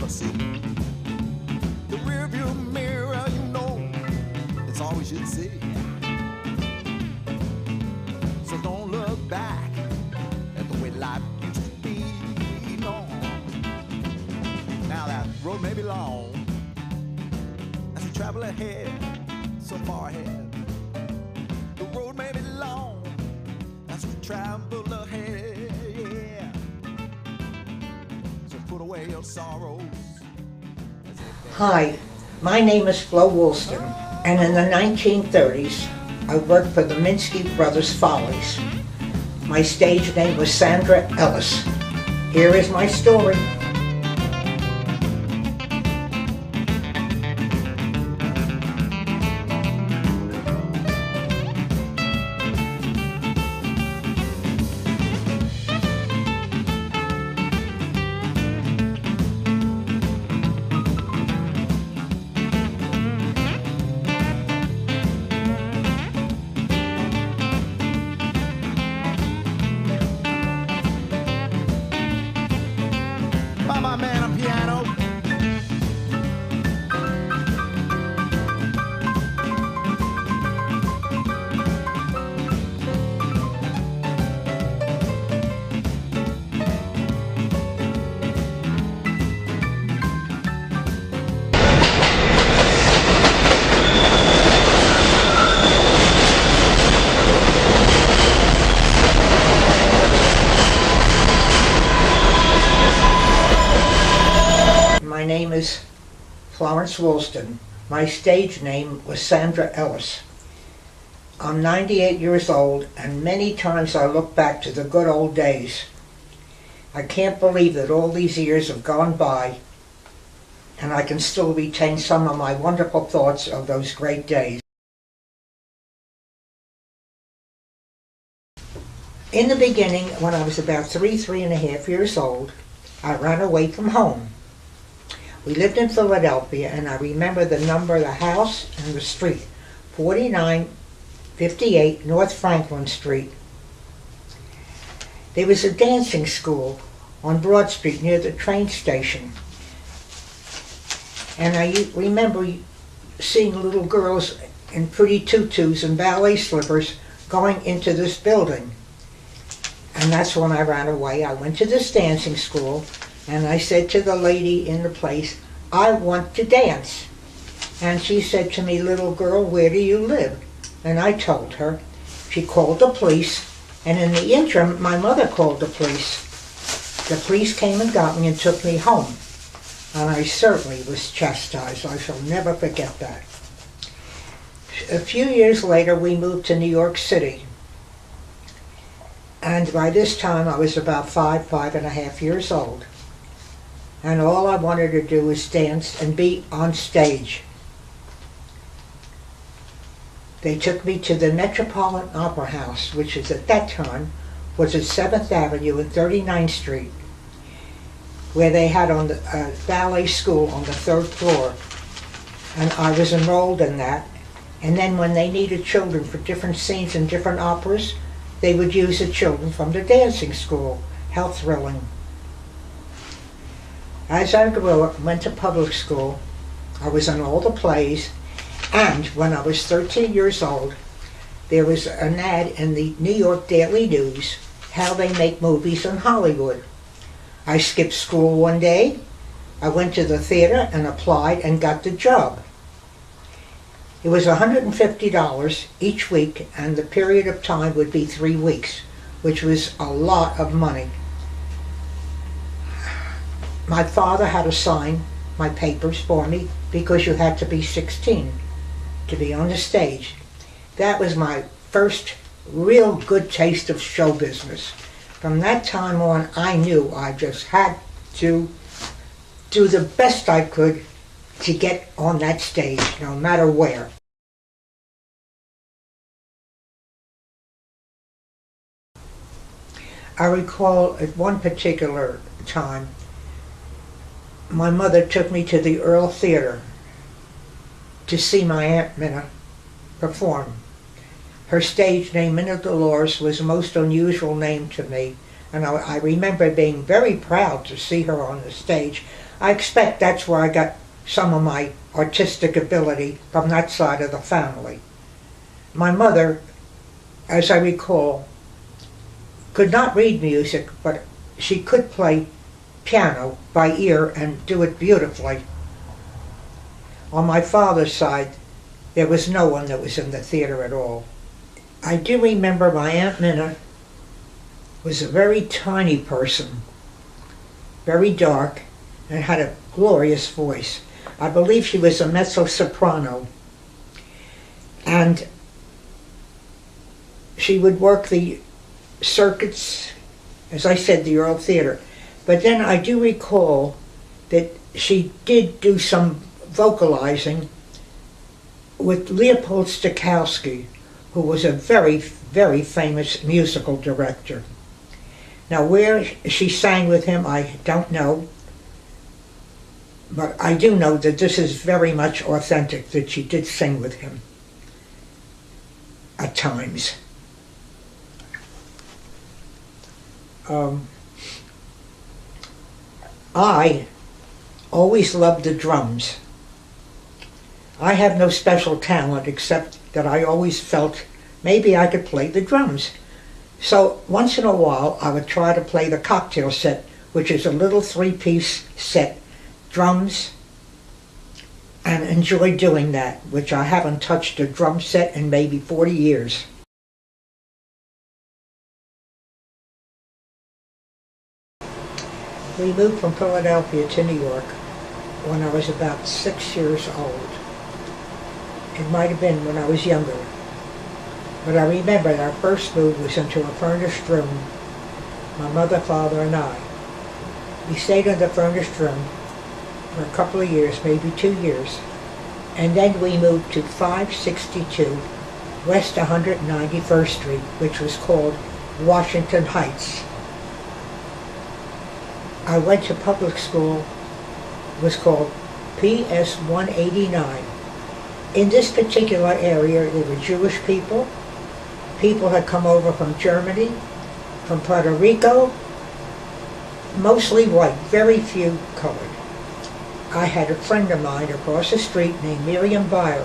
never see. The rearview mirror, you know, it's all we should see. So don't look back at the way life used to be. No. Now that road may be long as we travel ahead, so far ahead. The road may be long as we travel ahead, yeah. So put away your sorrows. Hi, my name is Flo Woolston, and in the 1930s, I worked for the Minsky Brothers Follies. My stage name was Sandra Ellis. Here is my story. My man on piano. My name is Florence Woolston. My stage name was Sandra Ellis. I'm 98 years old, and many times I look back to the good old days. I can't believe that all these years have gone by, and I can still retain some of my wonderful thoughts of those great days. In the beginning, when I was about 3.5 years old, I ran away from home. We lived in Philadelphia, and I remember the number of the house and the street, 4958 North Franklin Street. There was a dancing school on Broad Street near the train station. And I remember seeing little girls in pretty tutus and ballet slippers going into this building. And that's when I ran away. I went to this dancing school, and I said to the lady in the place, "I want to dance." And she said to me, "Little girl, where do you live?" And I told her. She called the police, and in the interim, my mother called the police. The police came and got me and took me home. And I certainly was chastised. I shall never forget that. A few years later, we moved to New York City. And by this time, I was about 5.5 years old. And all I wanted to do was dance and be on stage. They took me to the Metropolitan Opera House, which is at that time was at 7th Avenue and 39th Street, where they had on the ballet school on the 3rd floor. And I was enrolled in that. And then when they needed children for different scenes and different operas, they would use the children from the dancing school. How thrilling. As I grew up, went to public school, I was in all the plays, and when I was 13 years old, there was an ad in the New York Daily News, how they make movies in Hollywood. I skipped school one day, I went to the theater and applied and got the job. It was $150 each week, and the period of time would be 3 weeks, which was a lot of money. My father had to sign my papers for me because you had to be 16 to be on the stage. That was my first real good taste of show business. From that time on, I knew I just had to do the best I could to get on that stage, no matter where. I recall at one particular time, my mother took me to the Earl Theater to see my Aunt Minna perform. Her stage name, Minna Dolores, was a most unusual name to me, And I remember being very proud to see her on the stage. I expect that's where I got some of my artistic ability, from that side of the family. My mother, as I recall, could not read music, but she could play piano by ear and do it beautifully. On my father's side, there was no one that was in the theater at all. I do remember my Aunt Minna was a very tiny person, very dark, and had a glorious voice. I believe she was a mezzo-soprano. And she would work the circuits, as I said, the Earl Theater. But then I do recall that she did do some vocalizing with Leopold Stokowski, who was a very, very famous musical director. Now, where she sang with him, I don't know, but I do know that this is very much authentic, that she did sing with him at times. I always loved the drums. I have no special talent except that I always felt maybe I could play the drums. So once in a while I would try to play the cocktail set, which is a little three-piece set, drums, and enjoy doing that, which I haven't touched a drum set in maybe 40 years. We moved from Philadelphia to New York when I was about 6 years old. It might have been when I was younger. But I remember our first move was into a furnished room, my mother, father, and I. We stayed in the furnished room for a couple of years, maybe 2 years, and then we moved to 562 West 191st Street, which was called Washington Heights. I went to public school. It was called PS 189. In this particular area, there were Jewish people. People had come over from Germany, from Puerto Rico, mostly white, very few colored. I had a friend of mine across the street named Miriam Byer.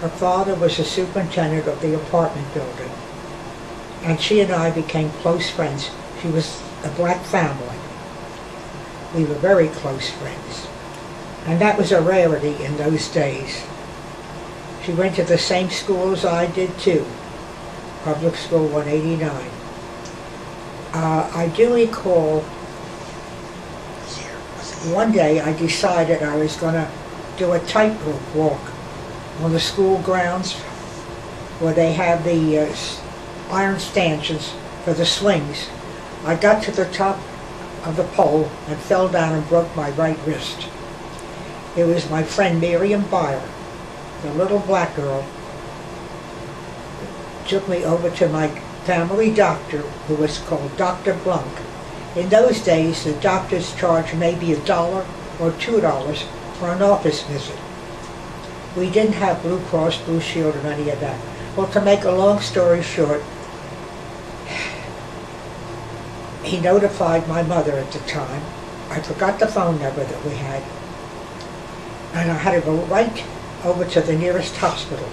Her father was the superintendent of the apartment building, and she and I became close friends. She was a black family. We were very close friends, and that was a rarity in those days. She went to the same school as I did too, Public School 189. I do recall one day I decided I was going to do a tightrope walk on the school grounds where they have the iron stanchions for the swings. I got to the top of the pole and fell down and broke my right wrist. It was my friend Miriam Byer, the little black girl, took me over to my family doctor, who was called Dr. Blunk. In those days, the doctors charged maybe $1 or $2 for an office visit. We didn't have Blue Cross, Blue Shield, or any of that. Well, to make a long story short, he notified my mother at the time. I forgot the phone number that we had, and I had to go right over to the nearest hospital,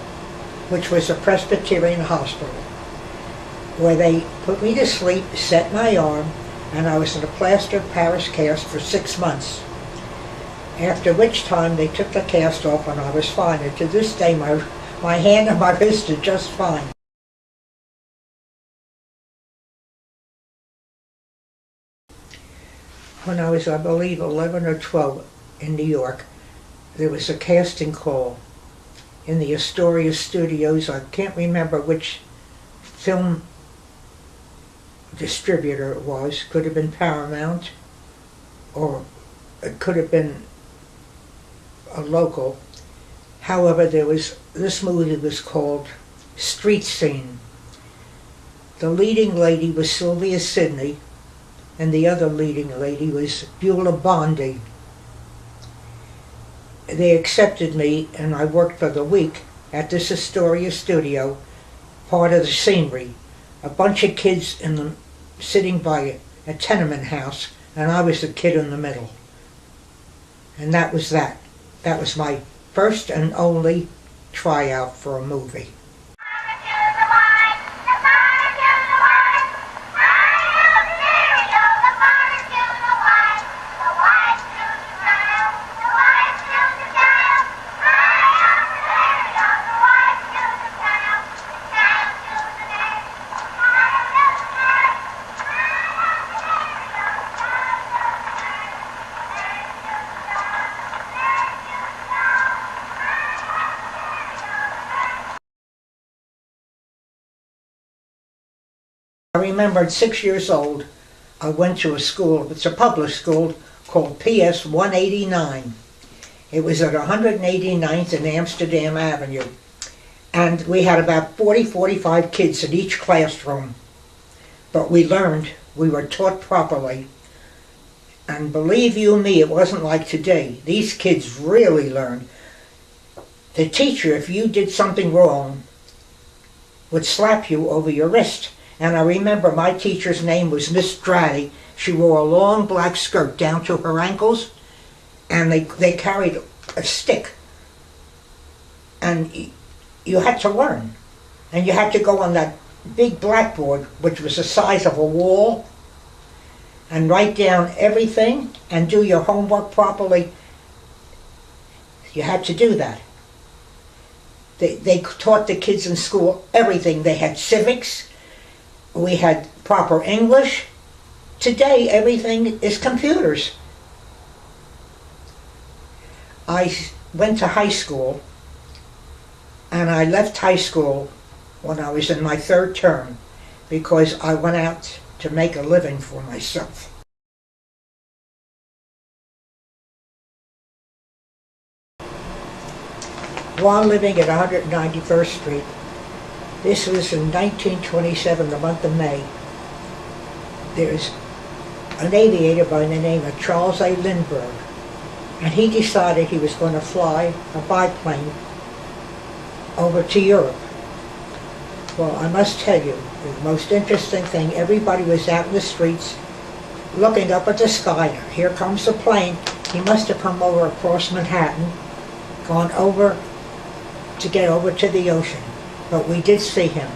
which was a Presbyterian hospital, where they put me to sleep, set my arm, and I was in a plaster Paris cast for 6 months. After which time they took the cast off and I was fine. And to this day my hand and my wrist are just fine. When I was, I believe, 11 or 12 in New York, there was a casting call in the Astoria studios. I can't remember which film distributor it was. Could have been Paramount, or it could have been a local. However, this movie was called Street Scene. The leading lady was Sylvia Sidney, and the other leading lady was Beulah Bondi. They accepted me, and I worked for the week at this Astoria studio, part of the scenery. A bunch of kids sitting by a tenement house, and I was the kid in the middle. And that was that. That was my first and only tryout for a movie. I remember at 6 years old, I went to a school, it's a public school called PS 189. It was at 189th and Amsterdam Avenue. And we had about 45 kids in each classroom. But we learned, we were taught properly. And believe you me, it wasn't like today. These kids really learned. The teacher, if you did something wrong, would slap you over your wrist. And I remember my teacher's name was Miss Dratty. She wore a long black skirt down to her ankles, and they carried a stick. And you had to learn. And you had to go on that big blackboard, which was the size of a wall, and write down everything and do your homework properly. You had to do that. They taught the kids in school everything. They had civics. We had proper English. Today, everything is computers. I went to high school, and I left high school when I was in my 3rd term because I went out to make a living for myself. While living at 191st Street, this was in 1927, the month of May. There's an aviator by the name of Charles A. Lindbergh, and he decided he was going to fly a biplane over to Europe. Well, I must tell you, the most interesting thing, everybody was out in the streets looking up at the sky. Here comes the plane. He must have come over across Manhattan, gone over to get over to the ocean. But we did see him,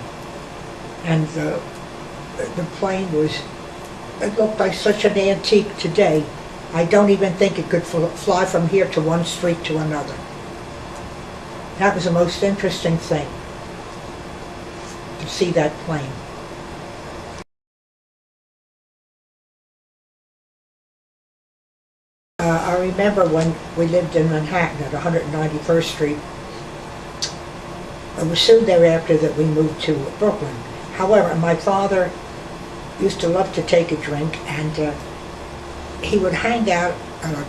and the plane it looked like such an antique today. I don't even think it could fly from here to one street to another. That was the most interesting thing, to see that plane. I remember when we lived in Manhattan at 191st Street, it was soon thereafter that we moved to Brooklyn. However, my father used to love to take a drink, and he would hang out at a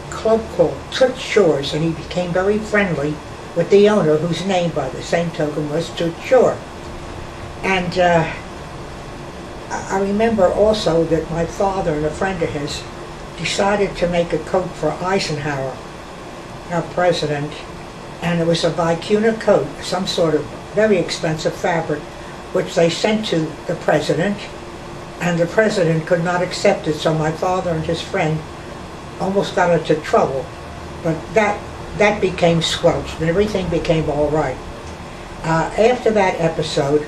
club called Toots Shor's, and he became very friendly with the owner, whose name by the same token was Toots Shor. And I remember also that my father and a friend of his decided to make a coat for Eisenhower, our president, and it was a vicuna coat, some sort of very expensive fabric, which they sent to the president, and the president could not accept it, so my father and his friend almost got into trouble. But that became squelched, and everything became all right. After that episode,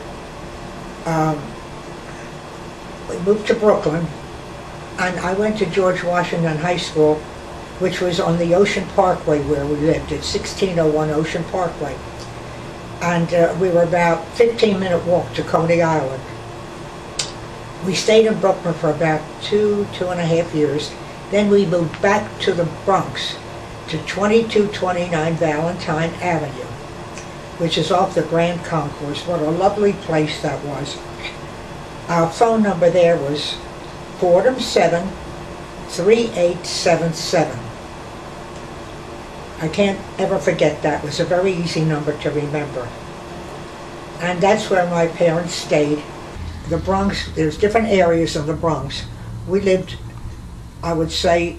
we moved to Brooklyn, and I went to George Washington High School, which was on the Ocean Parkway where we lived, at 1601 Ocean Parkway. And we were about 15-minute walk to Coney Island. We stayed in Brooklyn for about 2.5 years. Then we moved back to the Bronx, to 2229 Valentine Avenue, which is off the Grand Concourse. What a lovely place that was. Our phone number there was 407-3877. I can't ever forget that. It was a very easy number to remember. And that's where my parents stayed. The Bronx, there's different areas of the Bronx. We lived, I would say,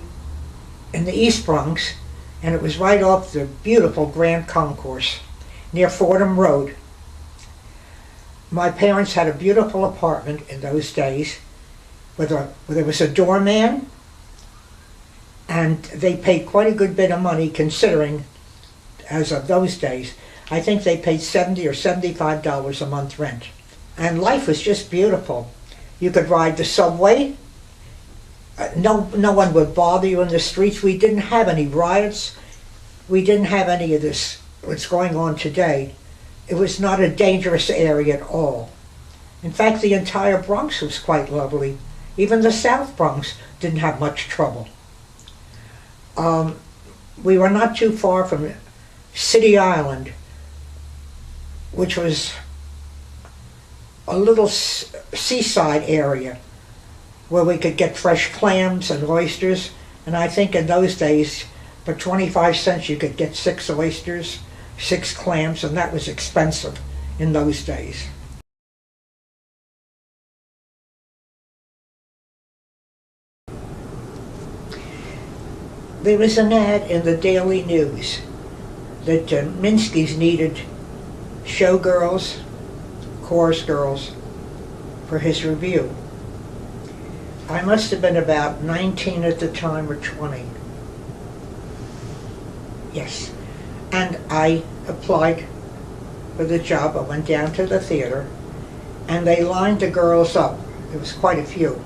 in the East Bronx, and it was right off the beautiful Grand Concourse, near Fordham Road. My parents had a beautiful apartment in those days, where there was a doorman, and they paid quite a good bit of money considering, as of those days. I think they paid $70 or $75 a month rent. And life was just beautiful. You could ride the subway. No one would bother you in the streets. We didn't have any riots. We didn't have any of this, what's going on today. It was not a dangerous area at all. In fact, the entire Bronx was quite lovely. Even the South Bronx didn't have much trouble. We were not too far from City Island, which was a little seaside area where we could get fresh clams and oysters. And I think in those days, for 25 cents you could get 6 oysters, 6 clams, and that was expensive in those days. There was an ad in the Daily News that Minsky's needed showgirls, chorus girls for his review. I must have been about 19 at the time, or 20. Yes. And I applied for the job. I went down to the theater, and they lined the girls up. There was quite a few.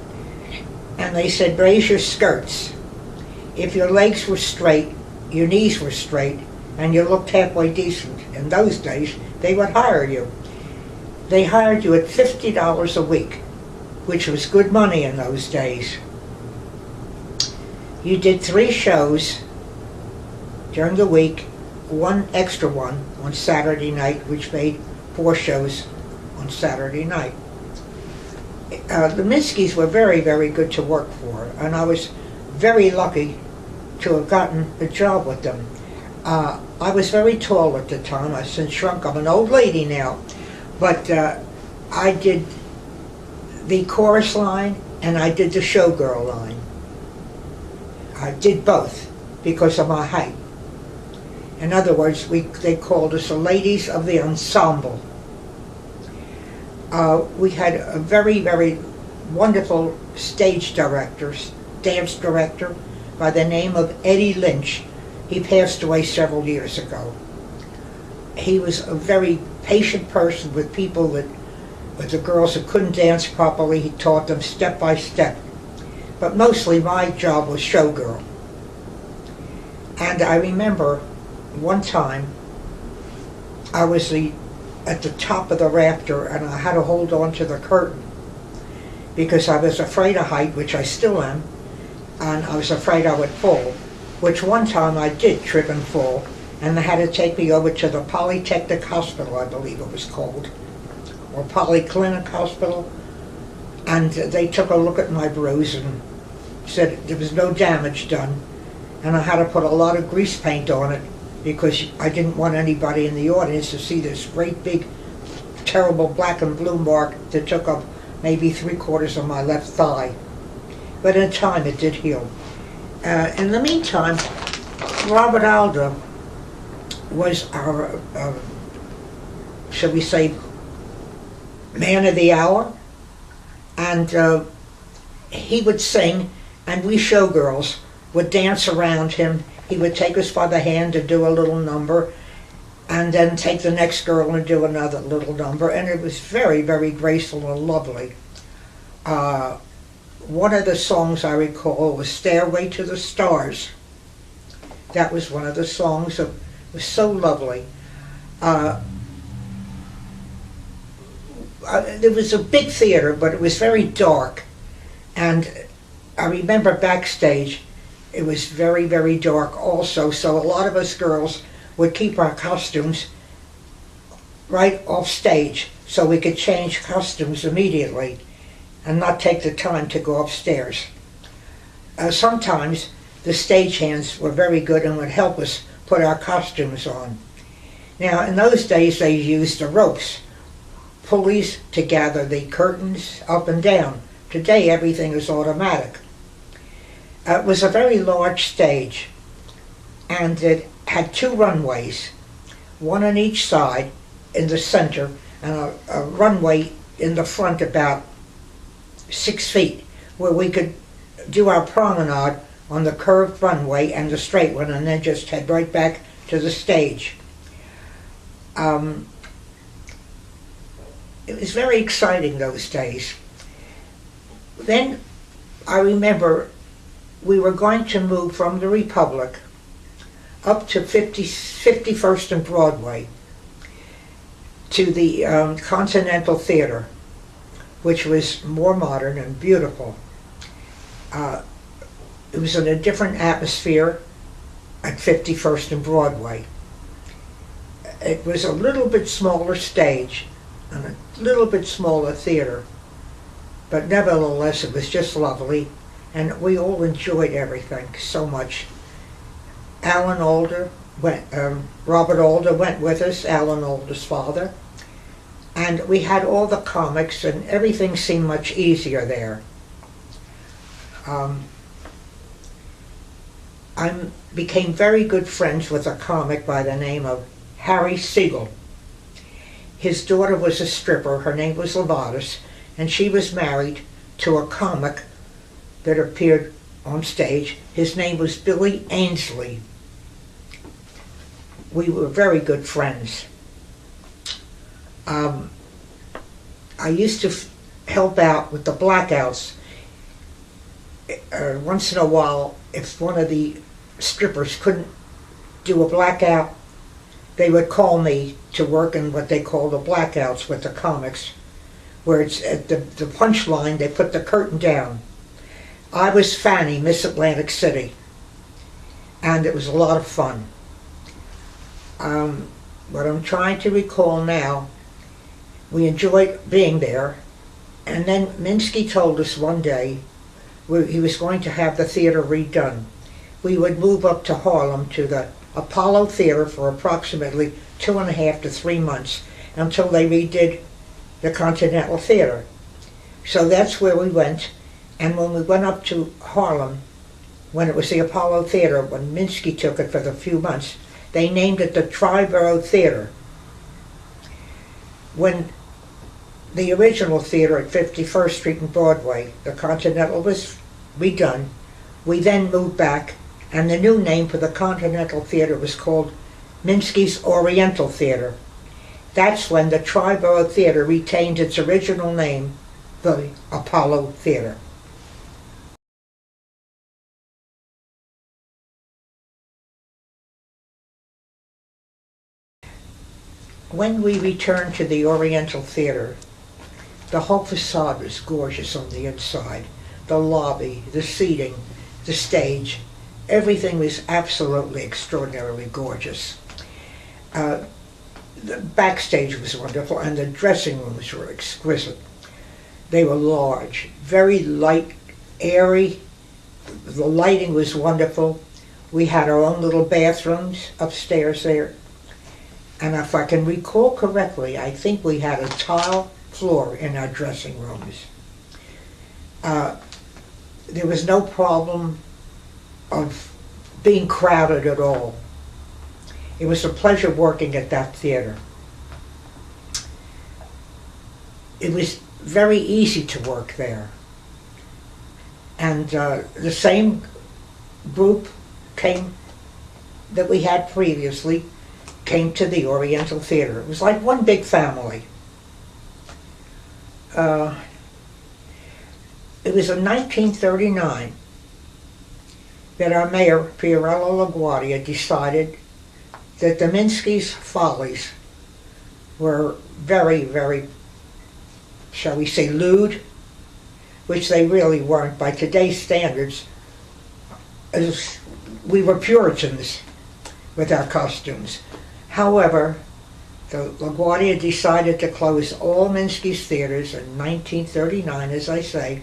And they said, raise your skirts. If your legs were straight, your knees were straight, and you looked halfway decent, in those days, they would hire you. They hired you at $50 a week, which was good money in those days. You did 3 shows during the week, 1 extra one on Saturday night, which made 4 shows on Saturday night. The Minskys were very, very good to work for, and I was very lucky to have gotten a job with them. I was very tall at the time. I've since shrunk. I'm an old lady now. But I did the chorus line and I did the showgirl line. I did both because of my height. In other words, they called us the ladies of the ensemble. We had a very, very wonderful stage director, dance director, by the name of Eddie Lynch. He passed away several years ago. He was a very patient person with people with the girls that couldn't dance properly. He taught them step by step. But mostly my job was showgirl. And I remember one time I was at the top of the rafter and I had to hold on to the curtain because I was afraid of height, which I still am, and I was afraid I would fall, which one time I did trip and fall, and they had to take me over to the Polytechnic Hospital, I believe it was called, or Polyclinic Hospital, and they took a look at my bruise and said there was no damage done, and I had to put a lot of grease paint on it because I didn't want anybody in the audience to see this great big terrible black and blue mark that took up maybe 3/4 of my left thigh. But in time it did heal. In the meantime, Robert Alda was our, shall we say, man of the hour, and he would sing, and we showgirls would dance around him. He would take us by the hand to do a little number, and then take the next girl and do another little number, and it was very, very graceful and lovely. One of the songs I recall was Stairway to the Stars. That was one of the songs that was so lovely. There was a big theater, but it was very dark. And I remember backstage, it was very, very dark also, so a lot of us girls would keep our costumes right off stage so we could change costumes immediately and not take the time to go upstairs. Sometimes the stagehands were very good and would help us put our costumes on. Now, in those days they used the ropes, pulleys to gather the curtains up and down. Today everything is automatic. It was a very large stage, and it had 2 runways, one on each side in the center, and a runway in the front about 6 feet, where we could do our promenade on the curved runway and the straight one, and then just head right back to the stage. It was very exciting those days. Then I remember we were going to move from the Republic up to 51st and Broadway to the Continental Theater, which was more modern and beautiful. It was in a different atmosphere at 51st and Broadway. It was a little bit smaller stage and a little bit smaller theater, but nevertheless it was just lovely, and we all enjoyed everything so much. Robert Alder went with us, Alan Alder's father, and we had all the comics, and everything seemed much easier there. I became very good friends with a comic by the name of Harry Siegel. His daughter was a stripper, her name was Levatus, and she was married to a comic that appeared on stage. His name was Billy Ainsley. We were very good friends. I used to help out with the blackouts. Once in a while, if one of the strippers couldn't do a blackout, they would call me to work in what they call the blackouts with the comics, where it's at the punchline, they put the curtain down. I was Fanny, Miss Atlantic City, and it was a lot of fun. What I'm trying to recall now, we enjoyed being there, and then Minsky told us one day he was going to have the theater redone. We would move up to Harlem to the Apollo Theater for approximately 2.5 to 3 months until they redid the Continental Theater. So that's where we went, and when we went up to Harlem, when it was the Apollo Theater, when Minsky took it for the few months, they named it the Triborough Theater. When the original theater at 51st Street and Broadway, the Continental, was redone, we then moved back, and the new name for the Continental Theater was called Minsky's Oriental Theater. That's when the Triborough Theater retained its original name, the Apollo Theater. When we returned to the Oriental Theater, the whole facade was gorgeous on the inside. The lobby, the seating, the stage, everything was absolutely extraordinarily gorgeous. The backstage was wonderful, and the dressing rooms were exquisite. They were large, very light, airy. The lighting was wonderful. We had our own little bathrooms upstairs there. And if I can recall correctly, I think we had a tile floor in our dressing rooms. There was no problem of being crowded at all. It was a pleasure working at that theater. It was very easy to work there. And the same group that we had previously came to the Oriental Theater. It was like one big family. It was in 1939 that our mayor, Fiorello LaGuardia, decided that the Minsky's follies were very, very, shall we say, lewd, which they really weren't by today's standards. As we were Puritans with our costumes. However, the LaGuardia decided to close all Minsky's theaters in 1939, as I say,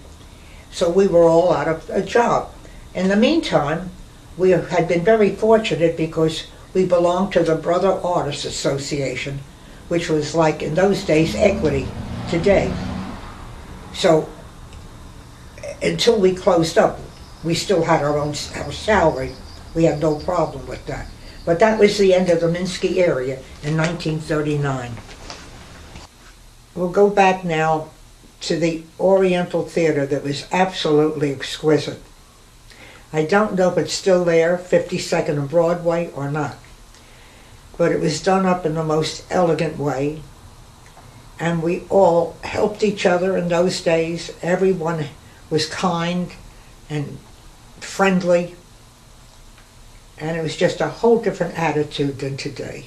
so we were all out of a job. In the meantime, we had been very fortunate because we belonged to the Brother Artists Association, which was like, in those days, Equity today. So, until we closed up, we still had our salary. We had no problem with that. But that was the end of the Minsky area in 1939. We'll go back now to the Oriental Theater that was absolutely exquisite. I don't know if it's still there, 52nd and Broadway, or not. But it was done up in the most elegant way. And we all helped each other in those days. Everyone was kind and friendly. And it was just a whole different attitude than today.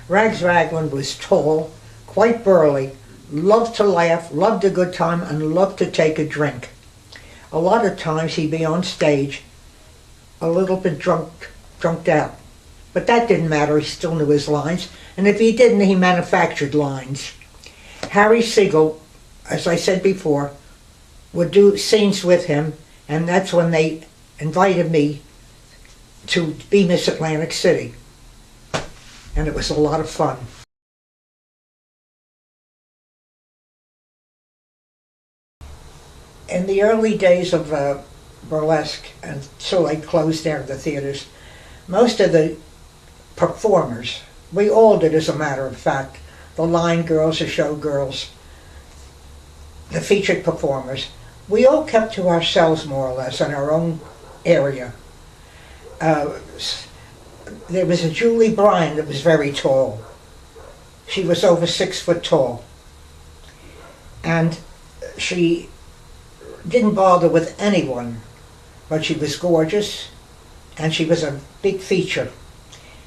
Rags Ragland was tall, quite burly, loved to laugh, loved a good time, and loved to take a drink. A lot of times he'd be on stage a little bit drunked out. But that didn't matter, he still knew his lines, and if he didn't, he manufactured lines. Harry Siegel, as I said before, would do scenes with him, and that's when they invited me to be Miss Atlantic City. And it was a lot of fun. In the early days of Burlesque, until they closed down the theaters, most of the performers, we all did as a matter of fact, the line girls, the show girls, the featured performers, we all kept to ourselves more or less in our own area. There was a Julie Bryan that was very tall. She was over 6 foot tall. And she didn't bother with anyone, but she was gorgeous, and she was a big feature.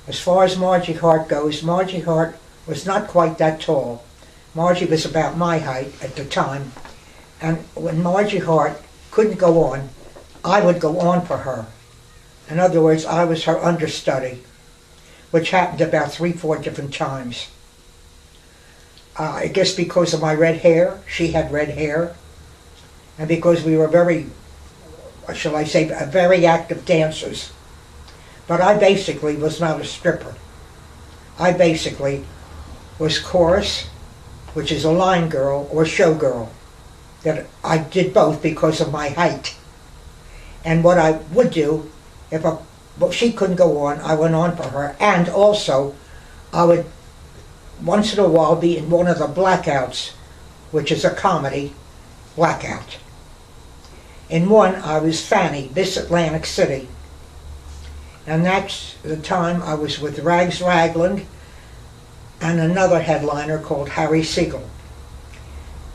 As far as Margie Hart goes, Margie Hart was not quite that tall. Margie was about my height at the time, and when Margie Hart couldn't go on, I would go on for her. In other words, I was her understudy, which happened about 3-4 different times. I guess because of my red hair, she had red hair, and because we were very, what shall I say, very active dancers. But I basically was not a stripper. I basically was chorus, which is a line girl, or show girl. That I did both because of my height. And what I would do, well, she couldn't go on, I went on for her, and also I would once in a while be in one of the blackouts, which is a comedy blackout. In one, I was Fanny, Miss Atlantic City, and that's the time I was with Rags Ragland and another headliner called Harry Siegel.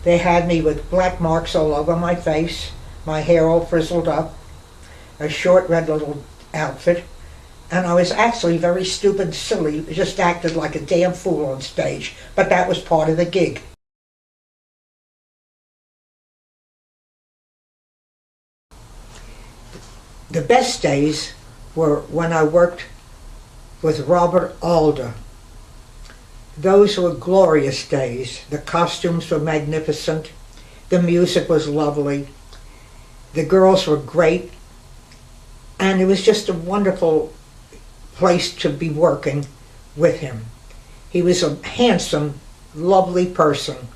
They had me with black marks all over my face, my hair all frizzled up, a short red little outfit, and I was actually very stupid and silly, just acted like a damn fool on stage, but that was part of the gig. The best days were when I worked with Robert Alder. Those were glorious days. The costumes were magnificent, the music was lovely, the girls were great, and it was just a wonderful place to be working with him. He was a handsome, lovely person,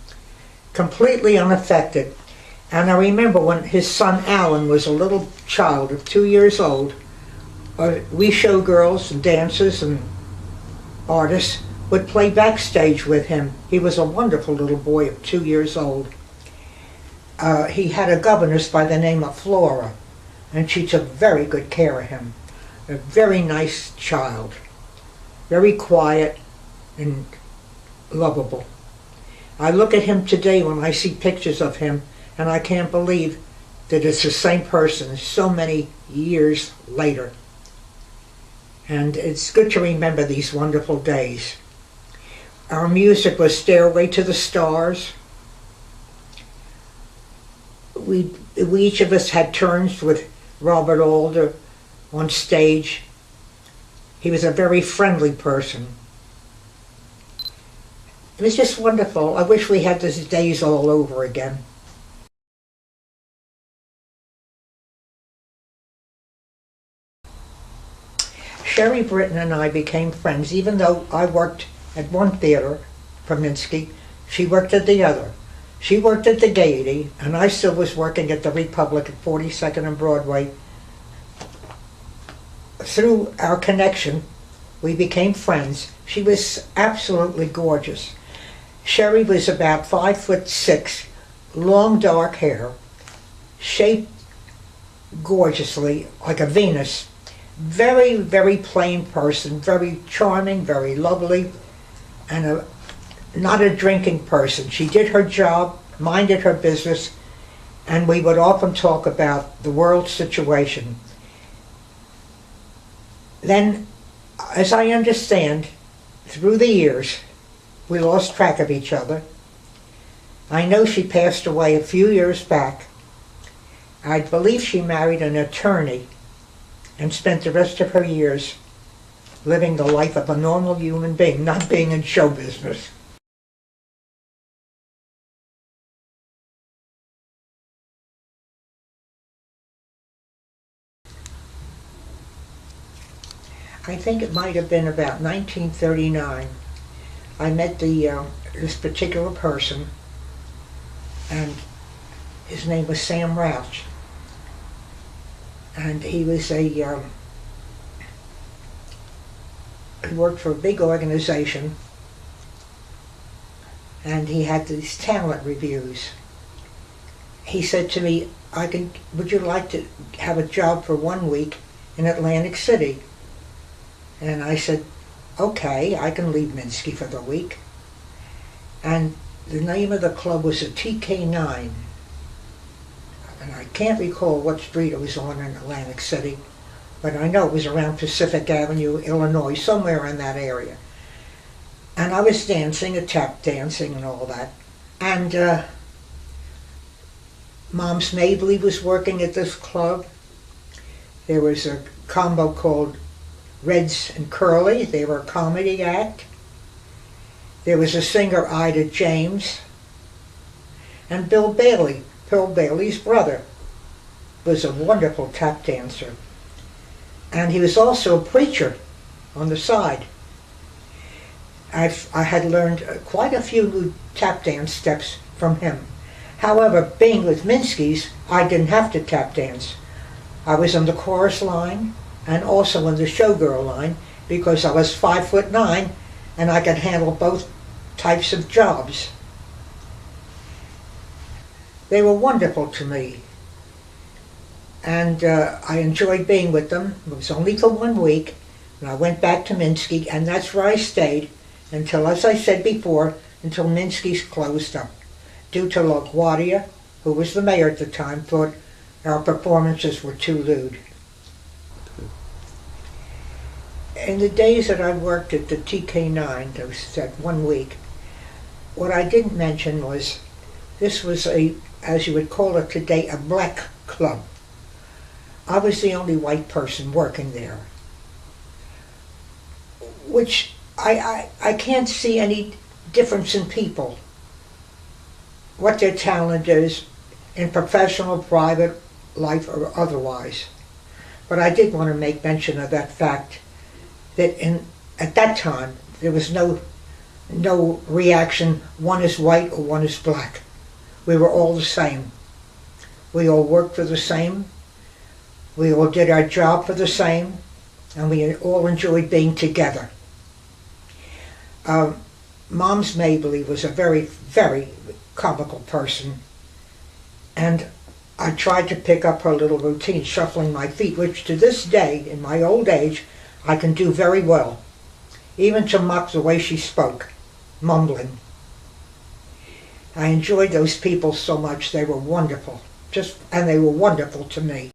completely unaffected. And I remember when his son Alan was a little child of 2 years old, we showgirls and dancers and artists would play backstage with him. He was a wonderful little boy of 2 years old. He had a governess by the name of Flora, and she took very good care of him. A very nice child, very quiet and lovable. I look at him today when I see pictures of him, and I can't believe that it's the same person so many years later. And it's good to remember these wonderful days. Our music was Stairway to the Stars. We each of us had turns with Robert Alder on stage. He was a very friendly person. It was just wonderful. I wish we had these days all over again. Sherry Britton and I became friends, even though I worked at one theater for Minsky. She worked at the other. She worked at the Gaiety, and I still was working at the Republic at 42nd and Broadway. Through our connection, We became friends. She was absolutely gorgeous. Sherry was about 5'6", long dark hair, shaped gorgeously like a Venus. Very, very plain person, very charming, very lovely, and not a drinking person. She did her job, minded her business, and we would often talk about the world situation. Then, as I understand, through the years, we lost track of each other. I know she passed away a few years back. I believe she married an attorney and spent the rest of her years living the life of a normal human being, not being in show business. I think it might have been about 1939. I met this particular person, and his name was Sam Rouch. And he was he worked for a big organization, and he had these talent reviews. He said to me, would you like to have a job for 1 week in Atlantic City? And I said, okay, I can leave Minsky for the week. And the name of the club was a TK9. And I can't recall what street it was on in Atlantic City, but I know it was around Pacific Avenue, Illinois, somewhere in that area. And I was dancing, tap dancing and all that. And Moms Mabley was working at this club. There was a combo called Reds and Curly. They were a comedy act. There was a singer, Ida James, and Bill Bailey. Bill Bailey's brother was a wonderful tap dancer. And he was also a preacher on the side. I had learned quite a few new tap dance steps from him. However, being with Minsky's, I didn't have to tap dance. I was on the chorus line and also on the showgirl line because I was 5'9" and I could handle both types of jobs. They were wonderful to me, and I enjoyed being with them. It was only for 1 week, and I went back to Minsky, and that's where I stayed until, as I said before, until Minsky's closed up, due to LaGuardia, who was the mayor at the time, thought our performances were too lewd. In the days that I worked at the TK9, that 1 week, what I didn't mention was this was as you would call it today, a black club. I was the only white person working there, which I can't see any difference in people, what their talent is in professional, private life, or otherwise. But I did want to make mention of that fact that at that time there was no reaction, one is white or one is black. We were all the same. We all worked for the same. We all did our job for the same, and we all enjoyed being together. Moms Mabley was a very, very comical person, and I tried to pick up her little routine, shuffling my feet, which to this day, in my old age, I can do very well, even to mock the way she spoke, mumbling. I enjoyed those people so much. They were wonderful, and they were wonderful to me.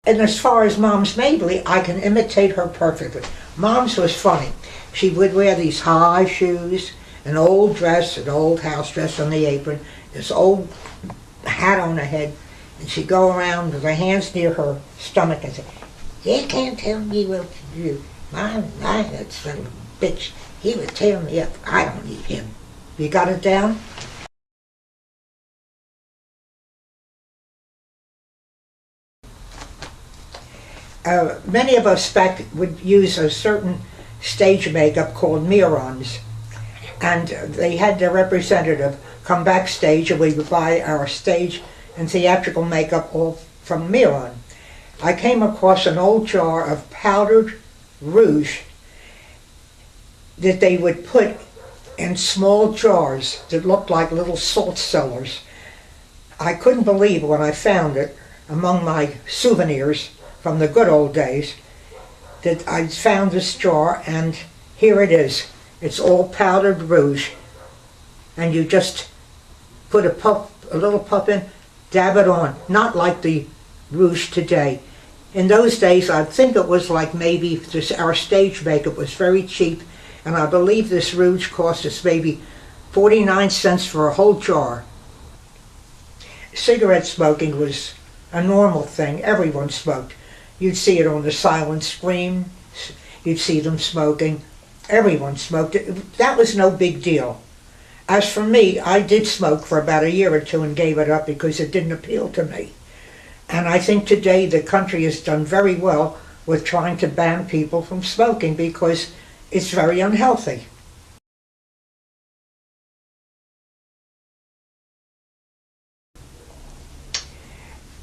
And as far as Moms Mabley, I can imitate her perfectly. Moms was funny. She would wear these high shoes, an old dress, an old house dress on the apron, this old hat on her head, and she'd go around with her hands near her stomach and say, "You can't tell me what to do. My, that son of a bitch, he would tear me up. I don't need him." You got it down? Many of us would use a certain stage makeup called mirrors. and they had their representative come backstage, and we would buy our stage and theatrical makeup all from Milan. I came across an old jar of powdered rouge that they would put in small jars that looked like little salt cellars. I couldn't believe when I found it among my souvenirs from the good old days that I found this jar, and here it is. It's all powdered rouge, and you just put a little puff in, dab it on, not like the rouge today. In those days, I think it was like maybe our stage makeup was very cheap, and I believe this rouge cost us maybe 49 cents for a whole jar. Cigarette smoking was a normal thing. Everyone smoked. You'd see it on the silent screen. You'd see them smoking. Everyone smoked. That was no big deal. As for me, I did smoke for about a year or two and gave it up because it didn't appeal to me. And I think today the country has done very well with trying to ban people from smoking because it's very unhealthy.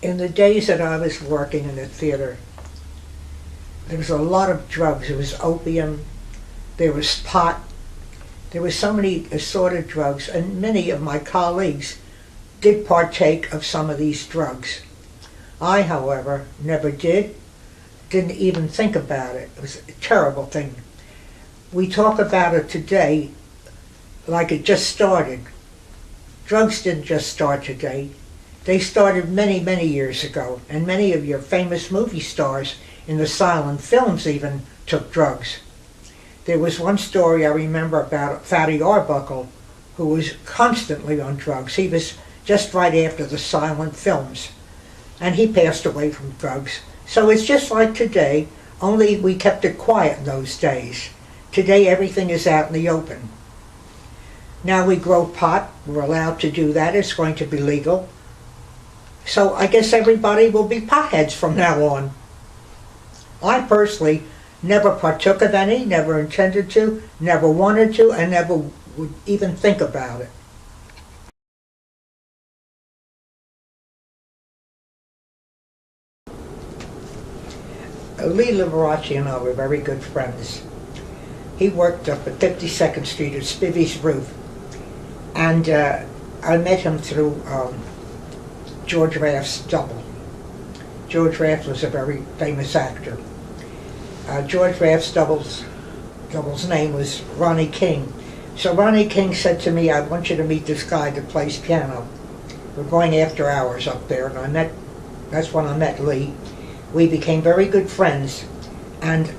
In the days that I was working in the theater, there was a lot of drugs. There was opium, there was pot, there were so many assorted drugs, and many of my colleagues did partake of some of these drugs. I, however, never did, didn't even think about it. It was a terrible thing. We talk about it today like it just started. Drugs didn't just start today. They started many, many years ago, and many of your famous movie stars in the silent films even took drugs. There was one story I remember about Fatty Arbuckle, who was constantly on drugs. He was just right after the silent films, and he passed away from drugs. So it's just like today, only we kept it quiet in those days. Today everything is out in the open. Now we grow pot, we're allowed to do that, it's going to be legal. So I guess everybody will be potheads from now on. I personally never partook of any, never intended to, never wanted to, and never would even think about it. Lee Liberace and I were very good friends. He worked up at 52nd Street at Spivey's Roof, and I met him through George Raft's double. George Raft was a very famous actor. George Raft's double's name was Ronnie King. So Ronnie King said to me, I want you to meet this guy that plays piano. We're going after hours up there, and that's when I met Lee. We became very good friends, and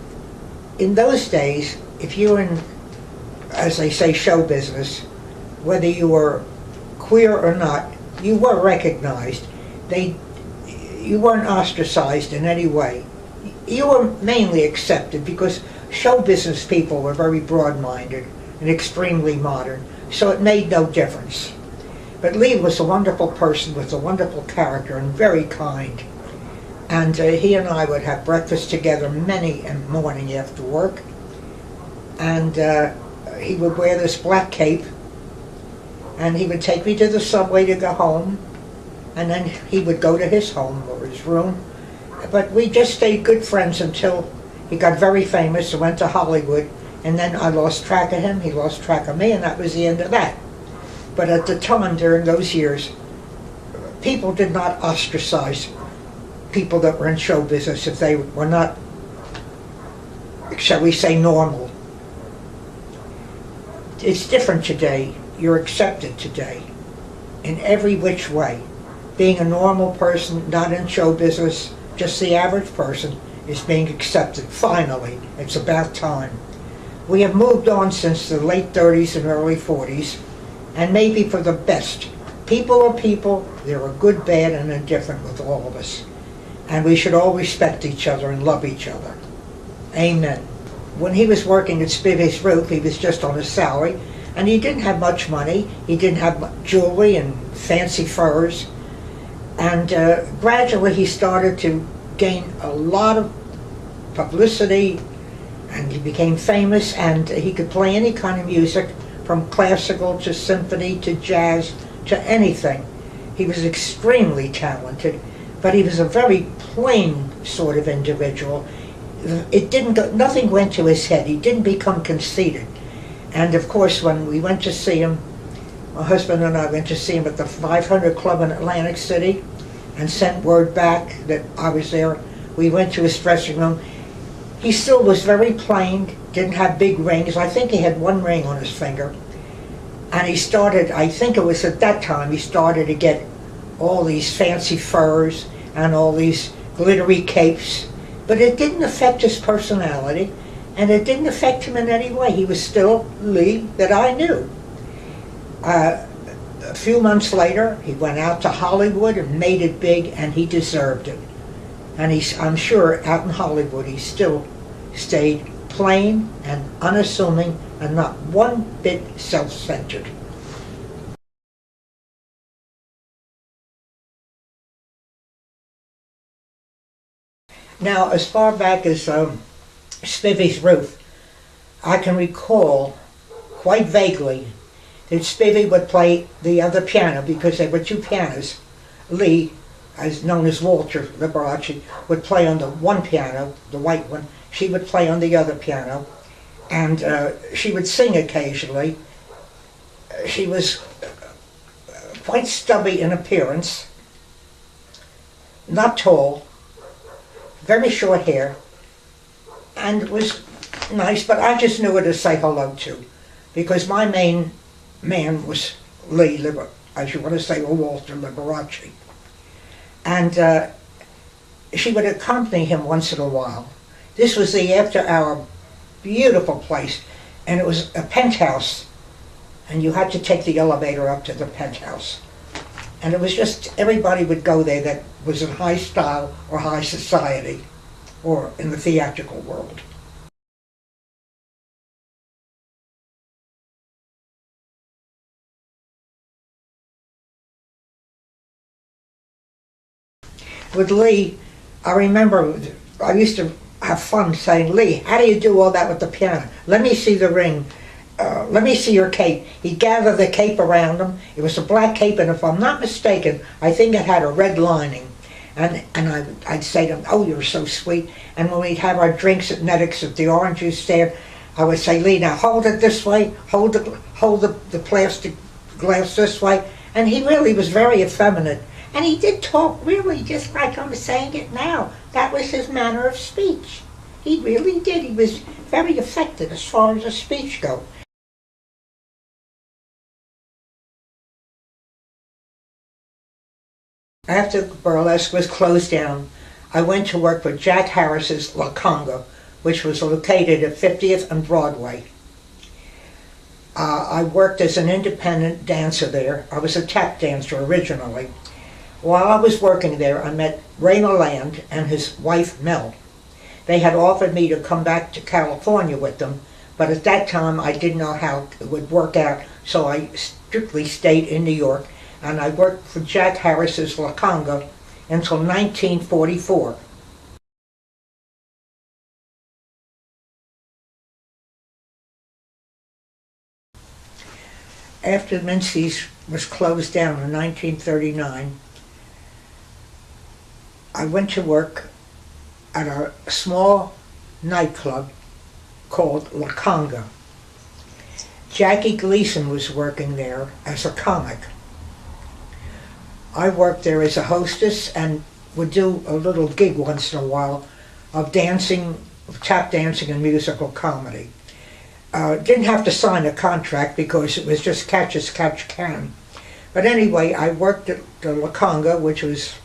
in those days, if you were in, as they say, show business, whether you were queer or not, you were recognized. You weren't ostracized in any way. You were mainly accepted because show business people were very broad-minded and extremely modern, so it made no difference. But Lee was a wonderful person with a wonderful character and very kind. And he and I would have breakfast together many a morning after work. And he would wear this black cape, and he would take me to the subway to go home, and then he would go to his home or his room. But we just stayed good friends until he got very famous and went to Hollywood, and then I lost track of him, he lost track of me, and that was the end of that. But at the time, during those years, people did not ostracize people that were in show business if they were not, shall we say, normal. It's different today. You're accepted today in every which way. Being a normal person, not in show business, just the average person, is being accepted. Finally, it's about time. We have moved on since the late 30s and early 40s, and maybe for the best. People are people. There are good, bad, and indifferent with all of us. And we should all respect each other and love each other. Amen. When he was working at Spivey's Roof, he was just on a salary, and he didn't have much money. He didn't have jewelry and fancy furs. And gradually he started to gain a lot of publicity, and he became famous, and he could play any kind of music, from classical to symphony to jazz to anything. He was extremely talented, but he was a very plain sort of individual. Nothing went to his head. He didn't become conceited. And of course, when we went to see him, my husband and I went to see him at the 500 Club in Atlantic City and sent word back that I was there. We went to his dressing room. He still was very plain, didn't have big rings. I think he had one ring on his finger. And he started, I think it was at that time, he started to get all these fancy furs and all these glittery capes. But it didn't affect his personality, and it didn't affect him in any way. He was still Lee that I knew. A few months later, he went out to Hollywood and made it big, and he deserved it. And I'm sure out in Hollywood he still stayed plain and unassuming and not one bit self-centered. Now, as far back as Spivvy's Roof, I can recall quite vaguely that Spivvy would play the other piano, because there were two pianos. Lee, as known as Walter Liberace, would play on the one piano, the white one. She would play on the other piano, and she would sing occasionally. She was quite stubby in appearance, not tall, very short hair, and was nice, but I just knew her to say hello to, because my main man was Lee, as you want to say, or Walter Liberace. And she would accompany him once in a while. This was the after-hour beautiful place, and it was a penthouse, and you had to take the elevator up to the penthouse. And it was just, everybody would go there that was in high style or high society, or in the theatrical world. With Lee, I remember I used to have fun saying, "Lee, how do you do all that with the piano? Let me see the ring. Let me see your cape." He'd gather the cape around him. It was a black cape, and if I'm not mistaken, I think it had a red lining. And I'd say to him, "Oh, you're so sweet." And when we'd have our drinks at Nettix at the orange juice stand, I would say, "Lee, now hold it this way. Hold the plastic glass this way." And he really was very effeminate. And he did talk really just like I'm saying it now. That was his manner of speech. He really did. He was very effective as far as the speech goes. After Burlesque was closed down, I went to work for Jack Harris's La Conga, which was located at 50th and Broadway. I worked as an independent dancer there. I was a tap dancer originally. While I was working there, I met Ray Milland and his wife Mel. They had offered me to come back to California with them, but at that time I didn't know how it would work out, so I strictly stayed in New York, and I worked for Jack Harris's La Conga until 1944. After Minsky's was closed down in 1939, I went to work at a small nightclub called La Conga. Jackie Gleason was working there as a comic. I worked there as a hostess and would do a little gig once in a while of dancing, tap dancing and musical comedy. Didn't have to sign a contract because it was just catch as catch can. But anyway, I worked at the La Conga, which was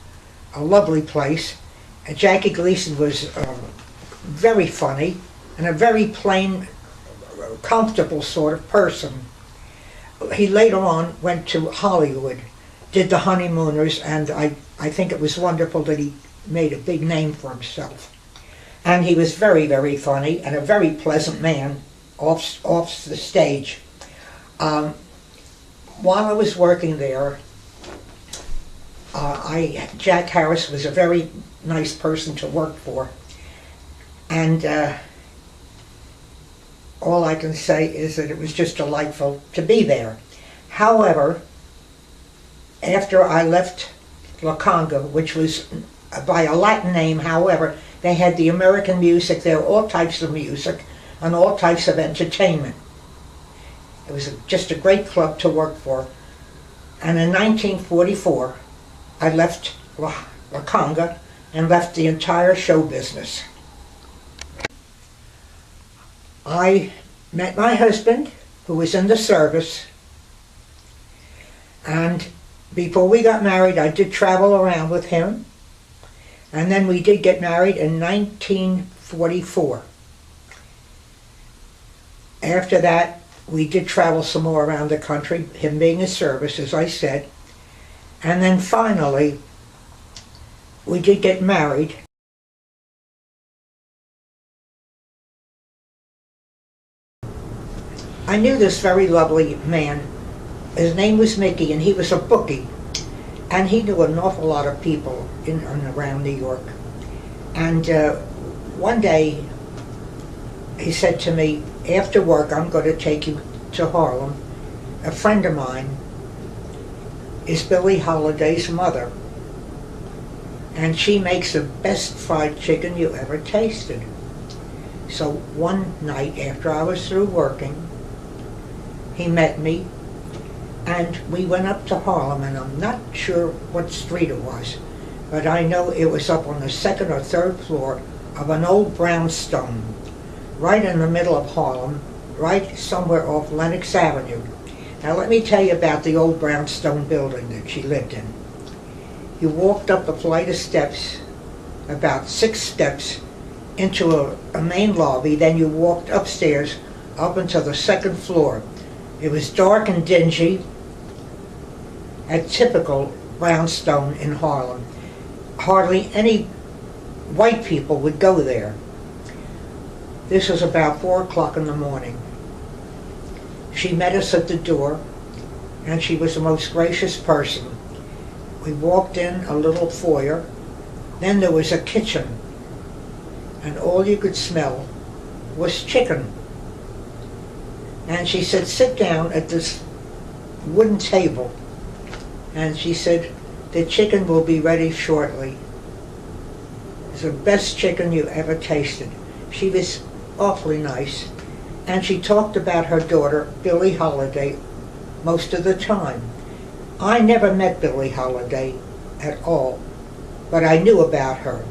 a lovely place. And Jackie Gleason was very funny and a very plain, comfortable sort of person. He later on went to Hollywood, did The Honeymooners, and I think it was wonderful that he made a big name for himself. And he was very, very funny and a very pleasant man off the stage. While I was working there, Jack Harris was a very nice person to work for, and all I can say is that it was just delightful to be there. However, after I left La Conga, which was by a Latin name, however, they had the American music there, all types of music and all types of entertainment. It was just a great club to work for. And in 1944, I left La Conga and left the entire show business. I met my husband, who was in the service, and before we got married, I did travel around with him, and then we did get married in 1944. After that, we did travel some more around the country, him being in service, as I said, and then finally, we did get married. I knew this very lovely man. His name was Mickey, and he was a bookie. And he knew an awful lot of people in and around New York. And one day, he said to me, after work, I'm going to take you to Harlem. A friend of mine is Billie Holiday's mother. And she makes the best fried chicken you ever tasted. So one night after I was through working, he met me, and we went up to Harlem, and I'm not sure what street it was, but I know it was up on the second or third floor of an old brownstone, right in the middle of Harlem, right somewhere off Lenox Avenue. Now let me tell you about the old brownstone building that she lived in. You walked up a flight of steps, about 6 steps, into a main lobby, then you walked upstairs up into the second floor. It was dark and dingy, a typical brownstone in Harlem. Hardly any white people would go there. This was about 4 o'clock in the morning. She met us at the door, and she was the most gracious person. We walked in a little foyer, then there was a kitchen, and all you could smell was chicken. And she said, sit down at this wooden table. And she said, the chicken will be ready shortly. It's the best chicken you ever tasted. She was awfully nice. And she talked about her daughter, Billie Holiday, most of the time. I never met Billie Holiday at all, but I knew about her.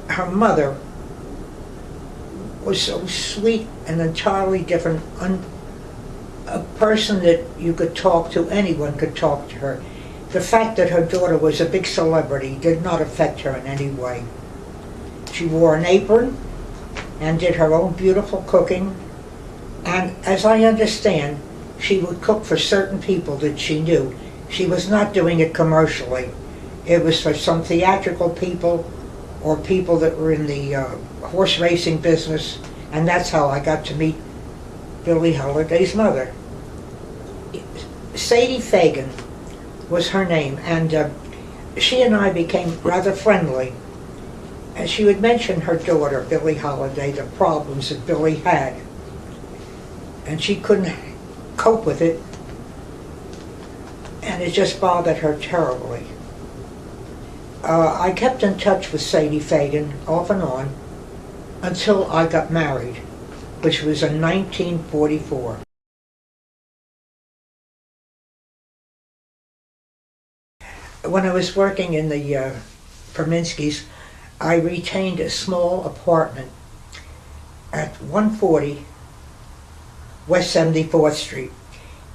Her mother was so sweet and entirely different, a person that you could talk to, anyone could talk to her. The fact that her daughter was a big celebrity did not affect her in any way. She wore an apron and did her own beautiful cooking, and as I understand, she would cook for certain people that she knew. She was not doing it commercially. It was for some theatrical people or people that were in the horse racing business, and that's how I got to meet Billie Holiday's mother. Sadie Fagan was her name, and she and I became rather friendly. And she would mention her daughter, Billie Holiday, the problems that Billie had. And she couldn't cope with it, and it just bothered her terribly. I kept in touch with Sadie Fagan off and on until I got married, which was in 1944. When I was working in the for Minsky's, I retained a small apartment at 140 West 74th Street.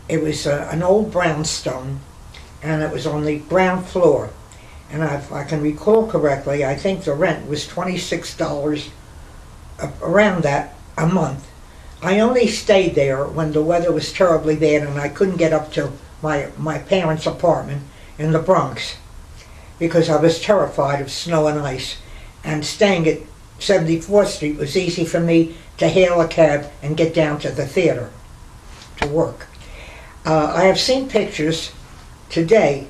It was an old brownstone, and it was on the ground floor. And if I can recall correctly, I think the rent was $26, around that, a month. I only stayed there when the weather was terribly bad and I couldn't get up to my parents' apartment in the Bronx because I was terrified of snow and ice. And staying at 74th Street was easy for me to hail a cab and get down to the theater to work. I have seen pictures today.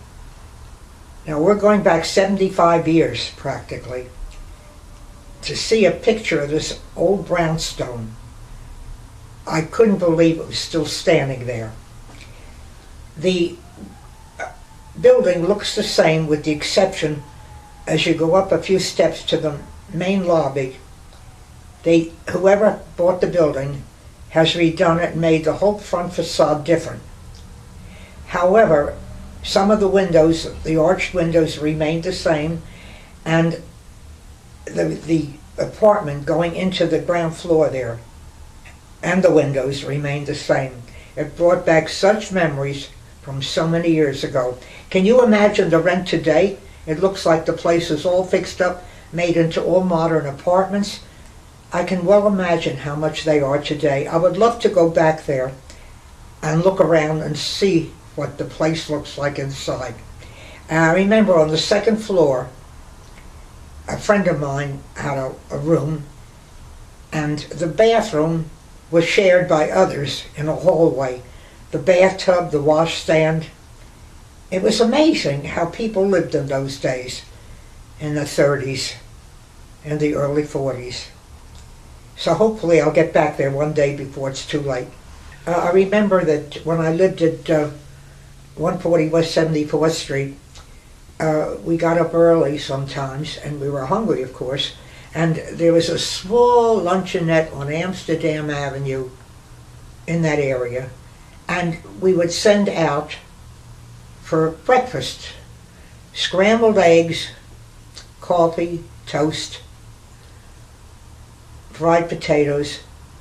Now we're going back 75 years practically to see a picture of this old brownstone. I couldn't believe it was still standing there. The building looks the same with the exception as you go up a few steps to the main lobby. Whoever bought the building has redone it and made the whole front facade different. However, some of the windows, the arched windows, remained the same, and the apartment going into the ground floor there and the windows remained the same. It brought back such memories from so many years ago. Can you imagine the rent today? It looks like the place is all fixed up, made into all modern apartments. I can well imagine how much they are today. I would love to go back there and look around and see what the place looks like inside. And I remember on the second floor, a friend of mine had a room, and the bathroom was shared by others in a hallway. The bathtub, the washstand. It was amazing how people lived in those days, in the 30s and the early 40s. So hopefully I'll get back there one day before it's too late. I remember that when I lived at 140 West 74th Street, we got up early sometimes, and we were hungry, of course, and there was a small luncheonette on Amsterdam Avenue in that area, and we would send out for breakfast scrambled eggs, coffee, toast, fried potatoes,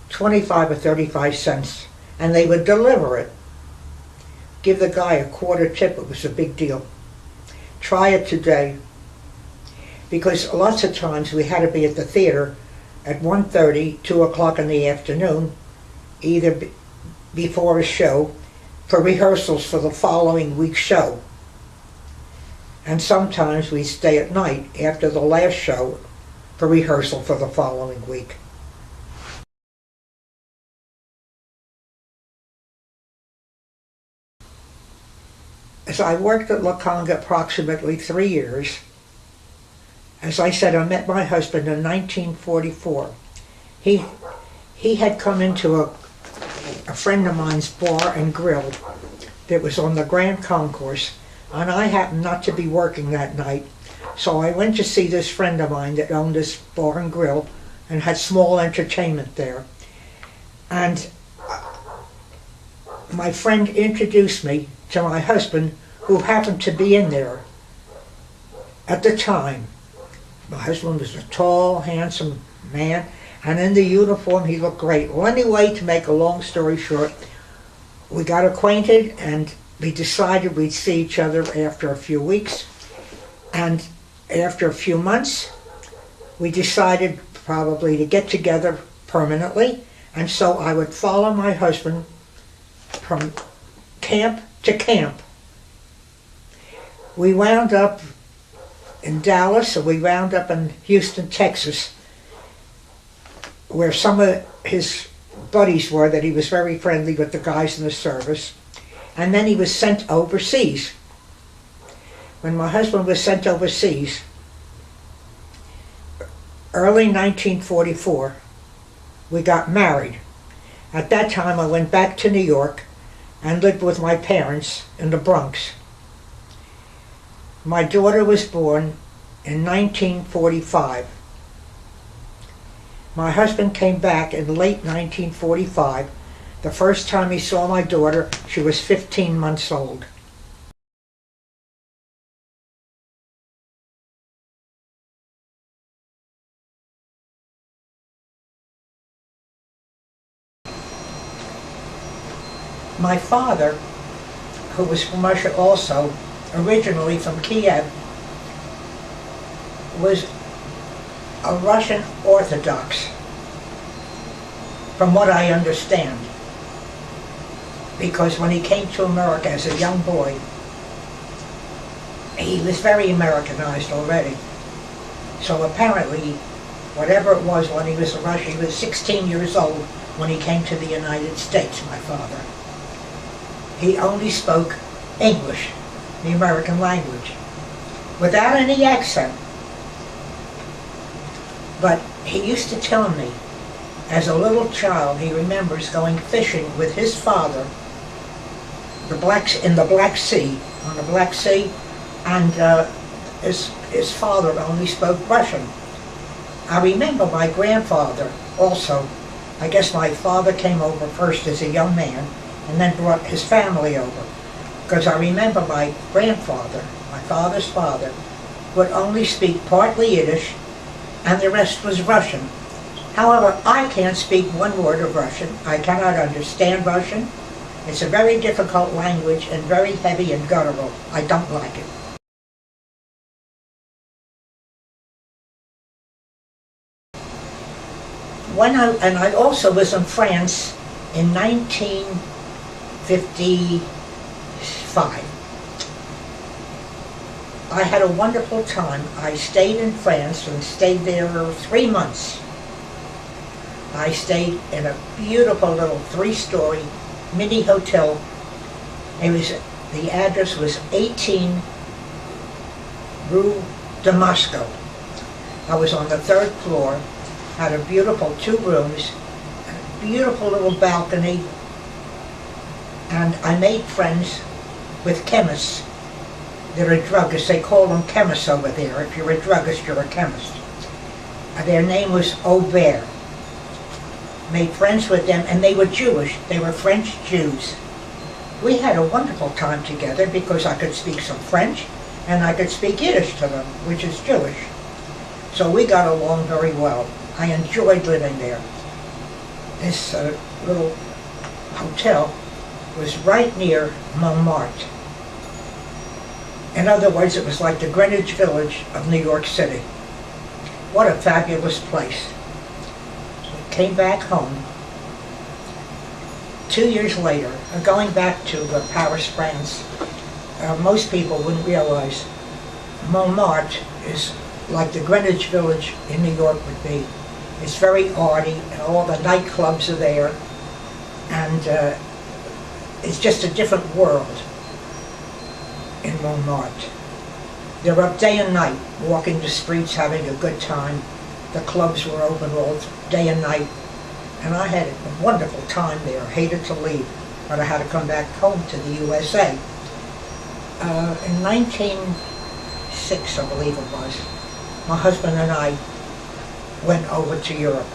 25 or 35 cents, and they would deliver it. Give the guy a quarter tip, it was a big deal. Try it today, because lots of times we had to be at the theater at 1:30, 2 o'clock in the afternoon, either before a show, for rehearsals for the following week's show. And sometimes we'd stay at night after the last show for rehearsal for the following week. As I worked at La Conga approximately 3 years, as I said, I met my husband in 1944. He had come into a friend of mine's bar and grill that was on the Grand Concourse, and I happened not to be working that night, so I went to see this friend of mine that owned this bar and grill and had small entertainment there. And my friend introduced me to my husband, who happened to be in there at the time. My husband was a tall, handsome man, and in the uniform he looked great. Well, anyway, to make a long story short, we got acquainted and we decided we'd see each other after a few weeks. And after a few months, we decided probably to get together permanently, and so I would follow my husband from camp to camp. We wound up in Dallas, and we wound up in Houston, Texas, where some of his buddies were that he was very friendly with the guys in the service. And then he was sent overseas. When my husband was sent overseas, early 1944, we got married. At that time I went back to New York and lived with my parents in the Bronx. My daughter was born in 1945. My husband came back in late 1945. The first time he saw my daughter, she was 15 months old. My father, who was from Russia also, originally from Kiev, was a Russian Orthodox, from what I understand. Because when he came to America as a young boy, he was very Americanized already. So apparently, whatever it was when he was in Russia, he was 16 years old when he came to the United States, my father. He only spoke English, the American language, without any accent. But he used to tell me As a little child, he remembers going fishing with his father in the Black Sea, on the Black Sea, and his father only spoke Russian. I remember my grandfather also. I guess my father came over first as a young man and then brought his family over. Because I remember my grandfather, my father's father, would only speak partly Yiddish and the rest was Russian. However, I can't speak one word of Russian. I cannot understand Russian. It's a very difficult language and very heavy and guttural. I don't like it. I also was in France in 1955. I had a wonderful time. I stayed in France and stayed there 3 months. I stayed in a beautiful little 3-story mini hotel. The address was 18 Rue Damasco. I was on the 3rd floor, had a beautiful 2 rooms, a beautiful little balcony, and I made friends with chemists. They're a druggist. They call them chemists over there. If you're a druggist, you're a chemist. Their name was Aubert. Made friends with them, and they were Jewish. They were French Jews. We had a wonderful time together because I could speak some French and I could speak Yiddish to them, which is Jewish. So we got along very well. I enjoyed living there. This little hotel was right near Montmartre. In other words, it was like the Greenwich Village of New York City. What a fabulous place. We came back home 2 years later, going back to Paris, France. Most people wouldn't realize Montmartre is like the Greenwich Village in New York would be. It's very arty, and all the nightclubs are there, and it's just a different world in Montmartre. They're up day and night, walking the streets, having a good time. The clubs were open all day and night, and I had a wonderful time there. I hated to leave, but I had to come back home to the USA. In 1906, I believe it was, my husband and I went over to Europe.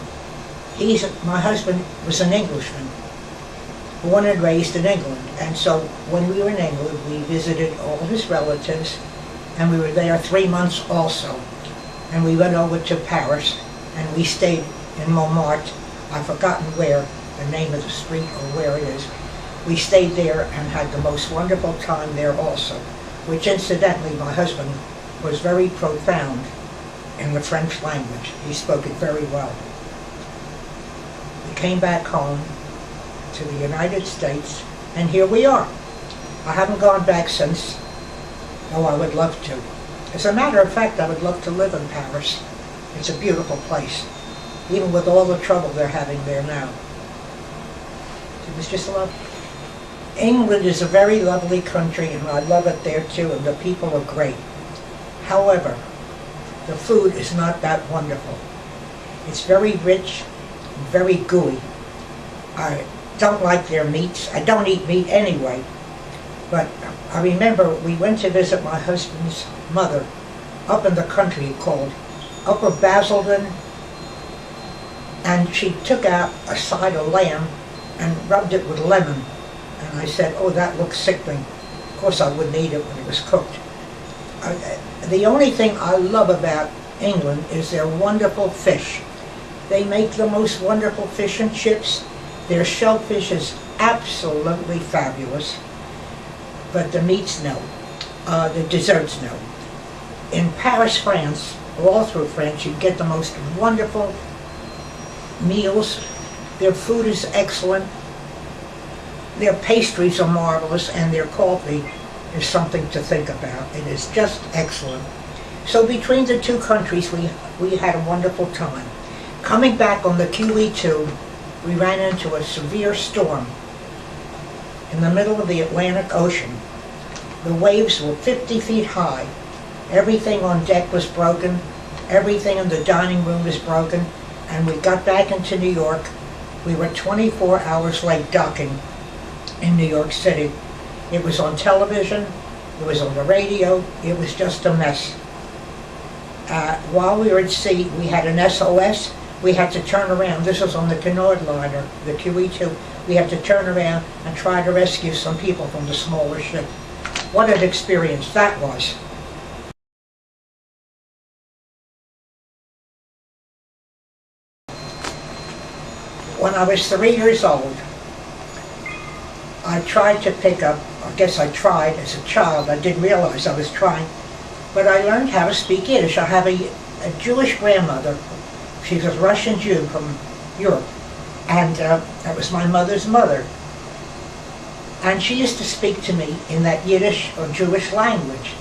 My husband was an Englishman, born and raised in England, and so when we were in England, we visited all his relatives, and we were there 3 months also. And we went over to Paris, and we stayed in Montmartre. I've forgotten where, the name of the street or where it is. We stayed there and had the most wonderful time there also, which incidentally my husband was very profound in the French language. He spoke it very well. We came back home to the United States, and here we are. I haven't gone back since, though I would love to. As a matter of fact, I would love to live in Paris. It's a beautiful place, even with all the trouble they're having there now. It was just lovely. England is a very lovely country, and I love it there too, and the people are great. However, the food is not that wonderful. It's very rich, very gooey. I don't like their meats. I don't eat meat anyway. But I remember we went to visit my husband's mother up in the country called Upper Basildon, and she took out a side of lamb and rubbed it with lemon. And I said, oh, that looks sickening. Of course I wouldn't eat it when it was cooked. The only thing I love about England is their wonderful fish. They make the most wonderful fish and chips. Their shellfish is absolutely fabulous. But the meats, no. The desserts, no. In Paris, France, all through France, you get the most wonderful meals. Their food is excellent. Their pastries are marvelous, and their coffee is something to think about. It is just excellent. So between the two countries, we had a wonderful time. Coming back on the QE2, we ran into a severe storm in the middle of the Atlantic Ocean. The waves were 50 feet high. Everything on deck was broken. Everything in the dining room was broken. and we got back into New York. We were 24 hours late docking in New York City. It was on television, it was on the radio, it was just a mess. While we were at sea, we had an SOS. We had to turn around. This was on the Cunard liner, the QE2. We had to turn around and try to rescue some people from the smaller ship. What an experience that was. When I was 3 years old, I tried to pick up, I guess I tried as a child, I didn't realize I was trying, but I learned how to speak Yiddish. I have a Jewish grandmother. She was a Russian Jew from Europe, and that was my mother's mother. And she used to speak to me in that Yiddish or Jewish language.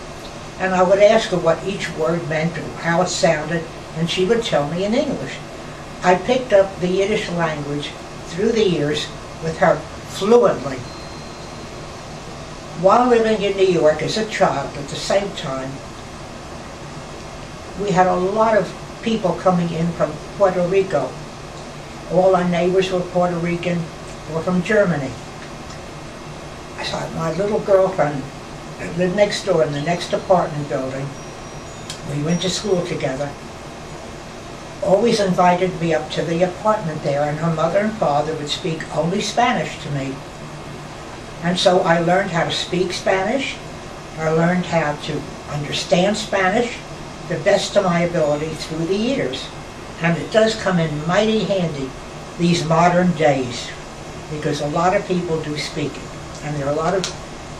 And I would ask her what each word meant or how it sounded, and she would tell me in English. I picked up the Yiddish language through the years with her fluently. While living in New York as a child, at the same time, we had a lot of people coming in from Puerto Rico. All our neighbors were Puerto Rican or from Germany. So my little girlfriend lived next door in the next apartment building. We went to school together. Always invited me up to the apartment there, and her mother and father would speak only Spanish to me. And so I learned how to speak Spanish. I learned how to understand Spanish the best of my ability through the years. And it does come in mighty handy these modern days, because a lot of people do speak it. And there are a lot of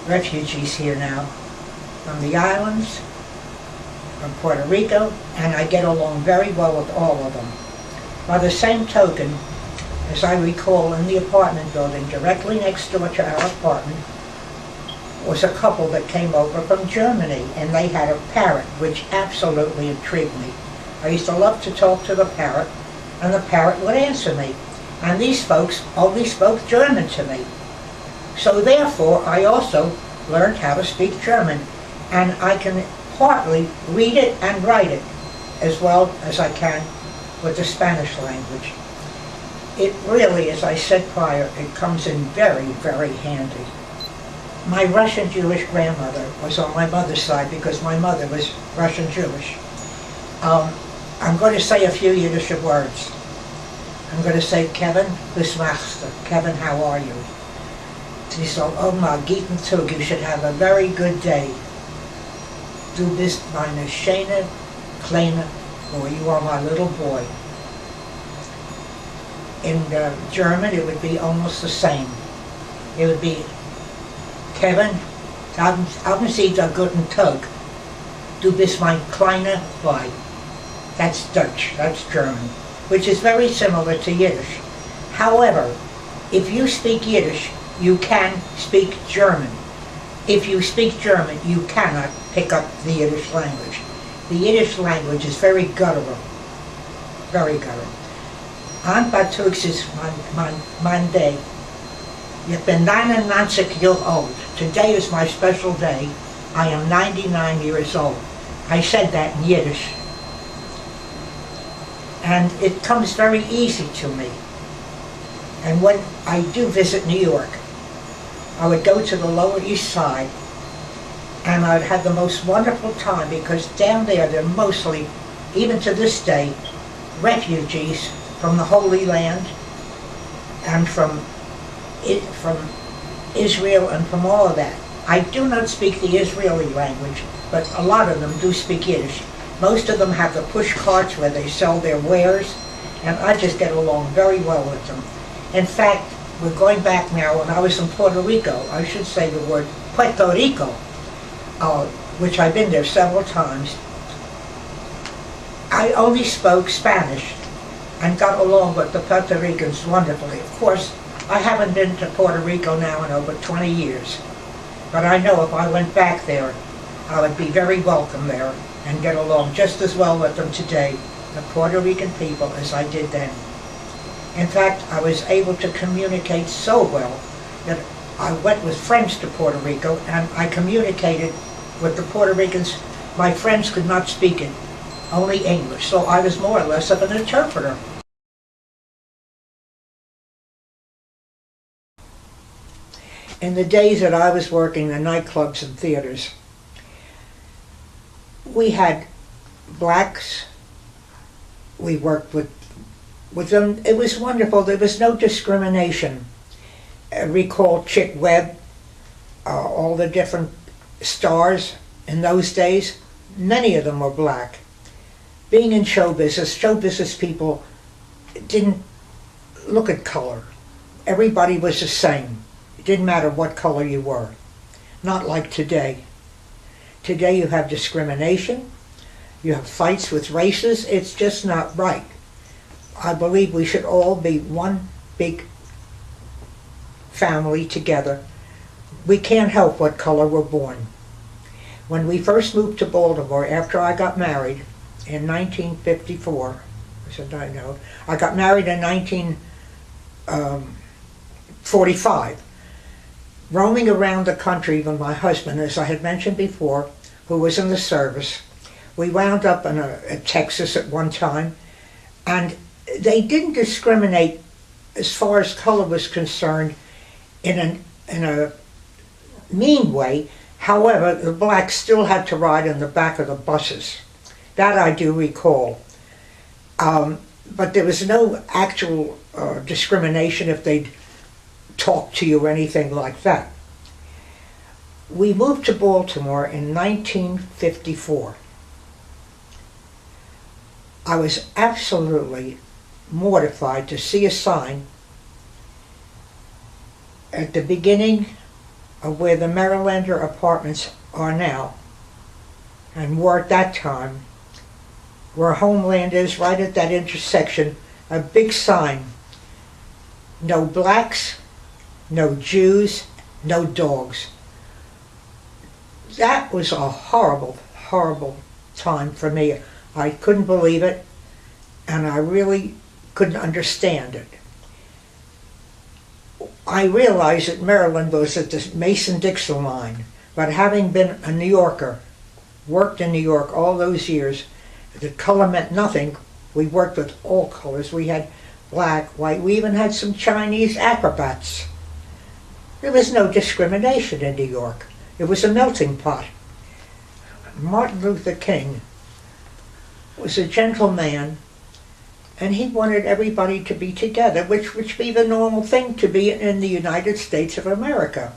refugees here now from the islands, from Puerto Rico, and I get along very well with all of them. By the same token, as I recall, in the apartment building directly next door to our apartment was a couple that came over from Germany, and they had a parrot which absolutely intrigued me. I used to love to talk to the parrot, and the parrot would answer me. And these folks only spoke German to me. So therefore, I also learned how to speak German, and I can partly read it and write it as well as I can with the Spanish language. It really, as I said prior, it comes in very, very handy. My Russian Jewish grandmother was on my mother's side because my mother was Russian Jewish. I'm going to say a few Yiddish words. I'm going to say, Kevin, was machst du? Kevin, how are you? Sie soll, oh my guten Tag, you should have a very good day. Du bist meine schöne, kleine, or you are my little boy. In German, it would be almost the same. It would be, Kevin, haben Sie da guten Tag? Du bist mein kleiner Boy. That's Dutch, that's German, which is very similar to Yiddish. However, if you speak Yiddish, you can speak German. If you speak German, you cannot pick up the Yiddish language. The Yiddish language is very guttural, very guttural. An Batux is mein day. Ich bin 99 years old. Today is my special day. I am 99 years old. I said that in Yiddish. And it comes very easy to me. And when I do visit New York, I would go to the Lower East Side, and I would have the most wonderful time, because down there they're mostly, even to this day, refugees from the Holy Land and from Israel and from all of that. I do not speak the Israeli language, but a lot of them do speak Yiddish. Most of them have the push carts where they sell their wares, and I just get along very well with them. In fact, we're going back now. When I was in Puerto Rico, I should say the word Puerto Rico, which I've been there several times. I only spoke Spanish and got along with the Puerto Ricans wonderfully. Of course, I haven't been to Puerto Rico now in over 20 years, but I know if I went back there, I would be very welcome there and get along just as well with them today, the Puerto Rican people, as I did then. In fact, I was able to communicate so well that I went with friends to Puerto Rico, and I communicated with the Puerto Ricans. My friends could not speak it, only English, so I was more or less of an interpreter. In the days that I was working the nightclubs and theaters, we had blacks. We worked with them. It was wonderful. There was no discrimination. Recall Chick Webb, all the different stars in those days. Many of them were black. Being in show business people didn't look at color. Everybody was the same. It didn't matter what color you were. Not like today. Today you have discrimination. You have fights with races. It's just not right. I believe we should all be one big family together. We can't help what color we're born. When we first moved to Baltimore, after I got married in 1954, I got married in 1945. Roaming around the country with my husband, as I had mentioned before, who was in the service, we wound up in Texas at one time, and they didn't discriminate as far as color was concerned in a mean way. However, the blacks still had to ride in the back of the buses. That I do recall. But there was no actual discrimination if they'd talk to you or anything like that. We moved to Baltimore in 1954. I was absolutely mortified to see a sign at the beginning of where the Marylander apartments are now, and were at that time, where Homeland is, right at that intersection, a big sign: no blacks, no Jews, no dogs. That was a horrible, horrible time for me. I couldn't believe it, and I really couldn't understand it. I realized that Maryland was at the Mason-Dixon line, but having been a New Yorker, worked in New York all those years, the color meant nothing. We worked with all colors. We had black, white, we even had some Chinese acrobats. There was no discrimination in New York. It was a melting pot. Martin Luther King was a gentle man, and he wanted everybody to be together, which would be the normal thing to be in the United States of America.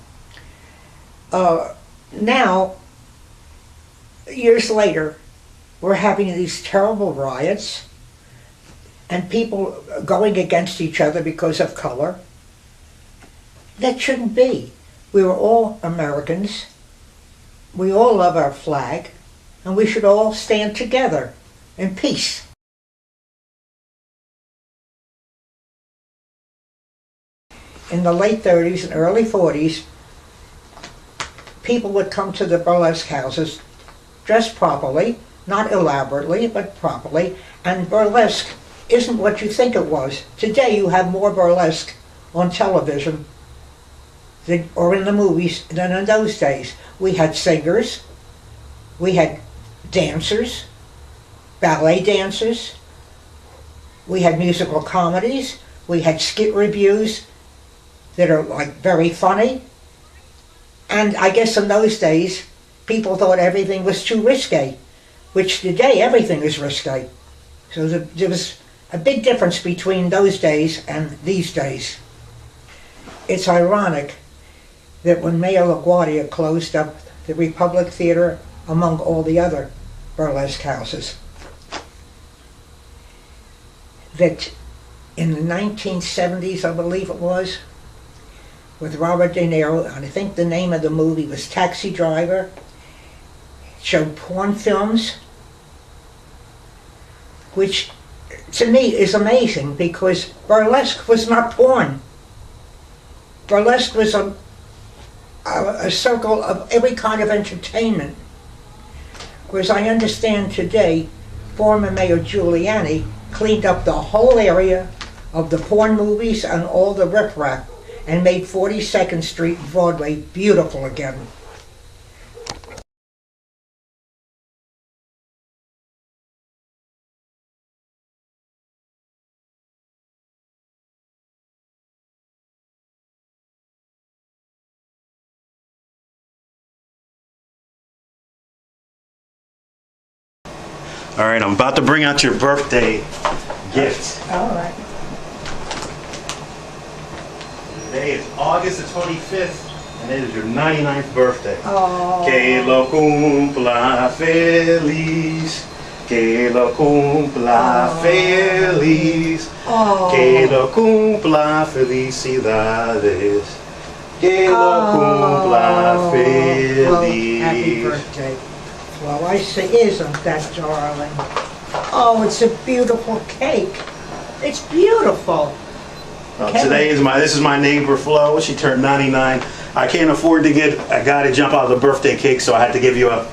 Now, years later, we're having these terrible riots and people going against each other because of color. That shouldn't be. We were all Americans. We all love our flag, and we should all stand together in peace. In the late 30s and early 40s, people would come to the burlesque houses dressed properly, not elaborately, but properly, and burlesque isn't what you think it was. Today you have more burlesque on television or in the movies than in those days. We had singers, we had dancers, ballet dancers, we had musical comedies, we had skit reviews that are like very funny. And I guess in those days people thought everything was too risque, which today everything is risque. So there was a big difference between those days and these days. It's ironic that when Mayor LaGuardia closed up the Republic Theater among all the other burlesque houses, that in the 1970s, I believe it was, with Robert De Niro, and I think the name of the movie was Taxi Driver, showed porn films, which to me is amazing because burlesque was not porn. Burlesque was a circle of every kind of entertainment. Whereas I understand today, former Mayor Giuliani cleaned up the whole area of the porn movies and all the riprap and made 42nd Street and Broadway beautiful again. All right, I'm about to bring out your birthday gift. All right. Today is August the 25th, and it is your 99th birthday. Oh. Que lo cumpla feliz. Que lo cumpla feliz. Oh. Que lo cumpla felicidades. Que lo cumpla feliz. Well, happy birthday. Well, I say, isn't that darling? Oh, it's a beautiful cake. It's beautiful. This is my neighbor Flo. She turned 99. I can't afford to get a guy to jump out of the birthday cake, so I had to give you a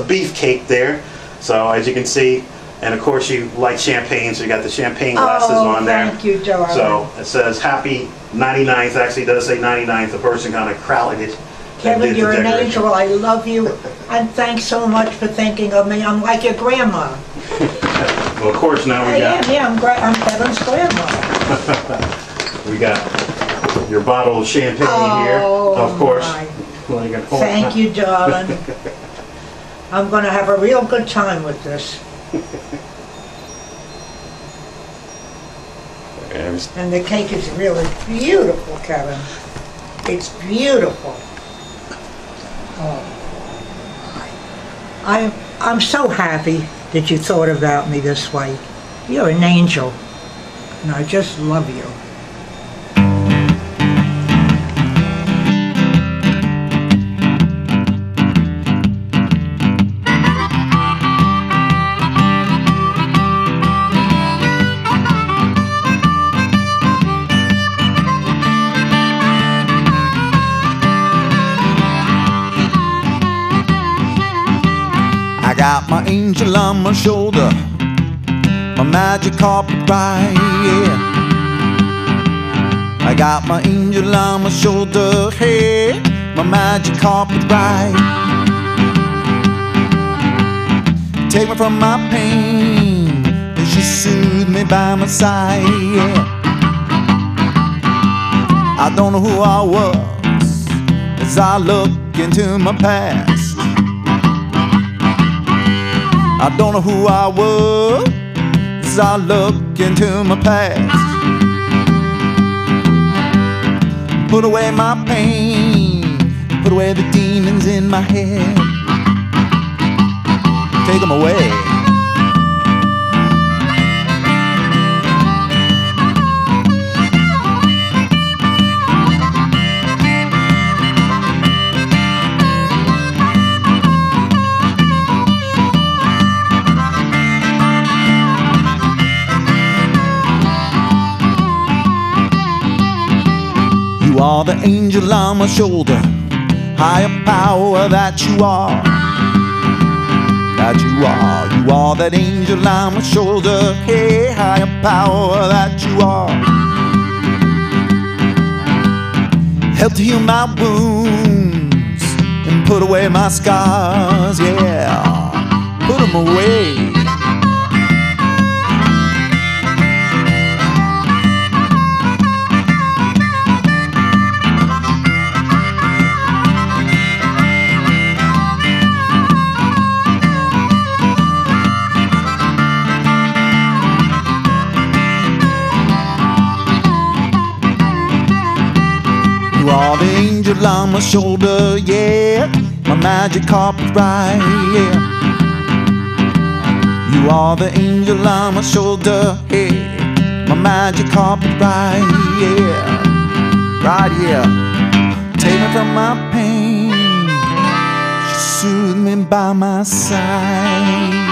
beef cake there. So as you can see, and of course you like champagne, so you got the champagne glasses on there. Thank you, darling. So it says happy 99th. Actually, it does say 99th. The person kind of crowded it. Kevin, you're an angel. I love you. And thanks so much for thinking of me. I'm like your grandma. Well, of course, now we got... I'm Kevin's grandma. We got your bottle of champagne here, of course. Well, Thank you, darling. I'm going to have a real good time with this. And the cake is really beautiful, Kevin. It's beautiful. Oh, I'm so happy that you thought about me this way. You're an angel, and I just love you. I got my angel on my shoulder, my magic carpet ride, yeah. I got my angel on my shoulder, hey, my magic carpet ride. Take me from my pain, and she soothed me by my side, yeah. I don't know who I was as I look into my past. I don't know who I was as I look into my past. Put away my pain, put away the demons in my head. Take them away. You are the angel on my shoulder, higher power that you are. That you are. You are that angel on my shoulder, hey, higher power that you are. Help to heal my wounds and put away my scars, yeah. Put them away. You are the angel on my shoulder, yeah, my magic carpet ride, yeah. You are the angel on my shoulder, hey, my magic carpet ride, yeah. Right here, take me from my pain, she soothed me by my side.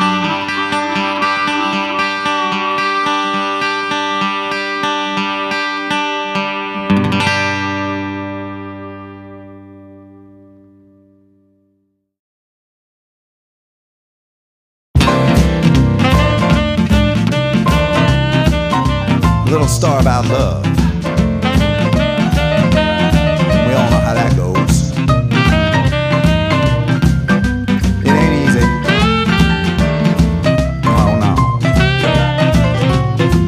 Little star about love. We all know how that goes. It ain't easy. Oh no.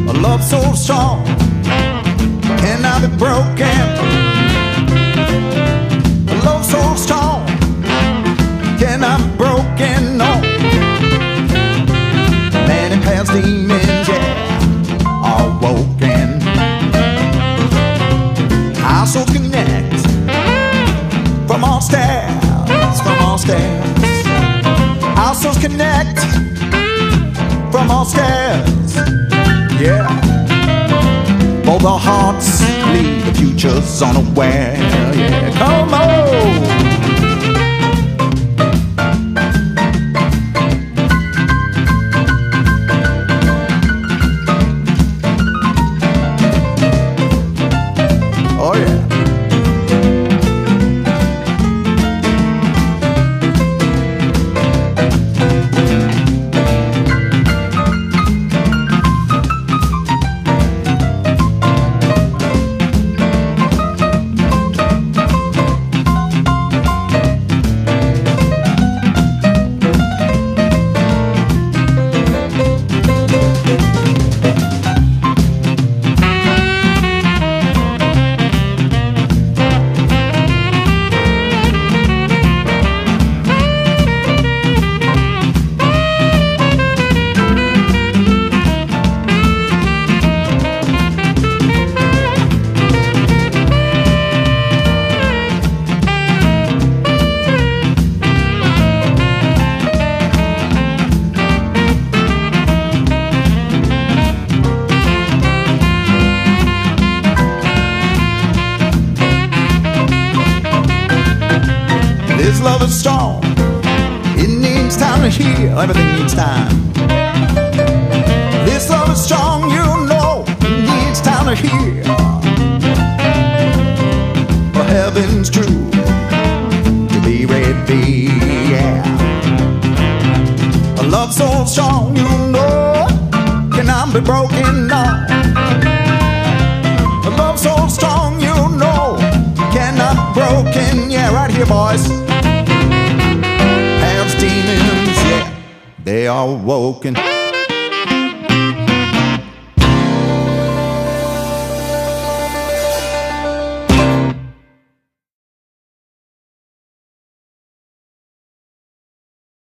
A love so strong cannot be broken. A love so strong cannot be broken, no. souls connect from all stars, from all stars. Our souls connect from all stars, yeah. Both our hearts lead, the future's unaware, yeah. Come on! Oh yeah. This love is strong. It needs time to heal. Everything needs time. This love is strong, you know. It needs time to heal. For heaven's true to be ready, yeah. A love so strong, you know, cannot be broken, no. A love so strong, you know, cannot be broken, yeah. Right here, boys. Demons, yeah, they are woken.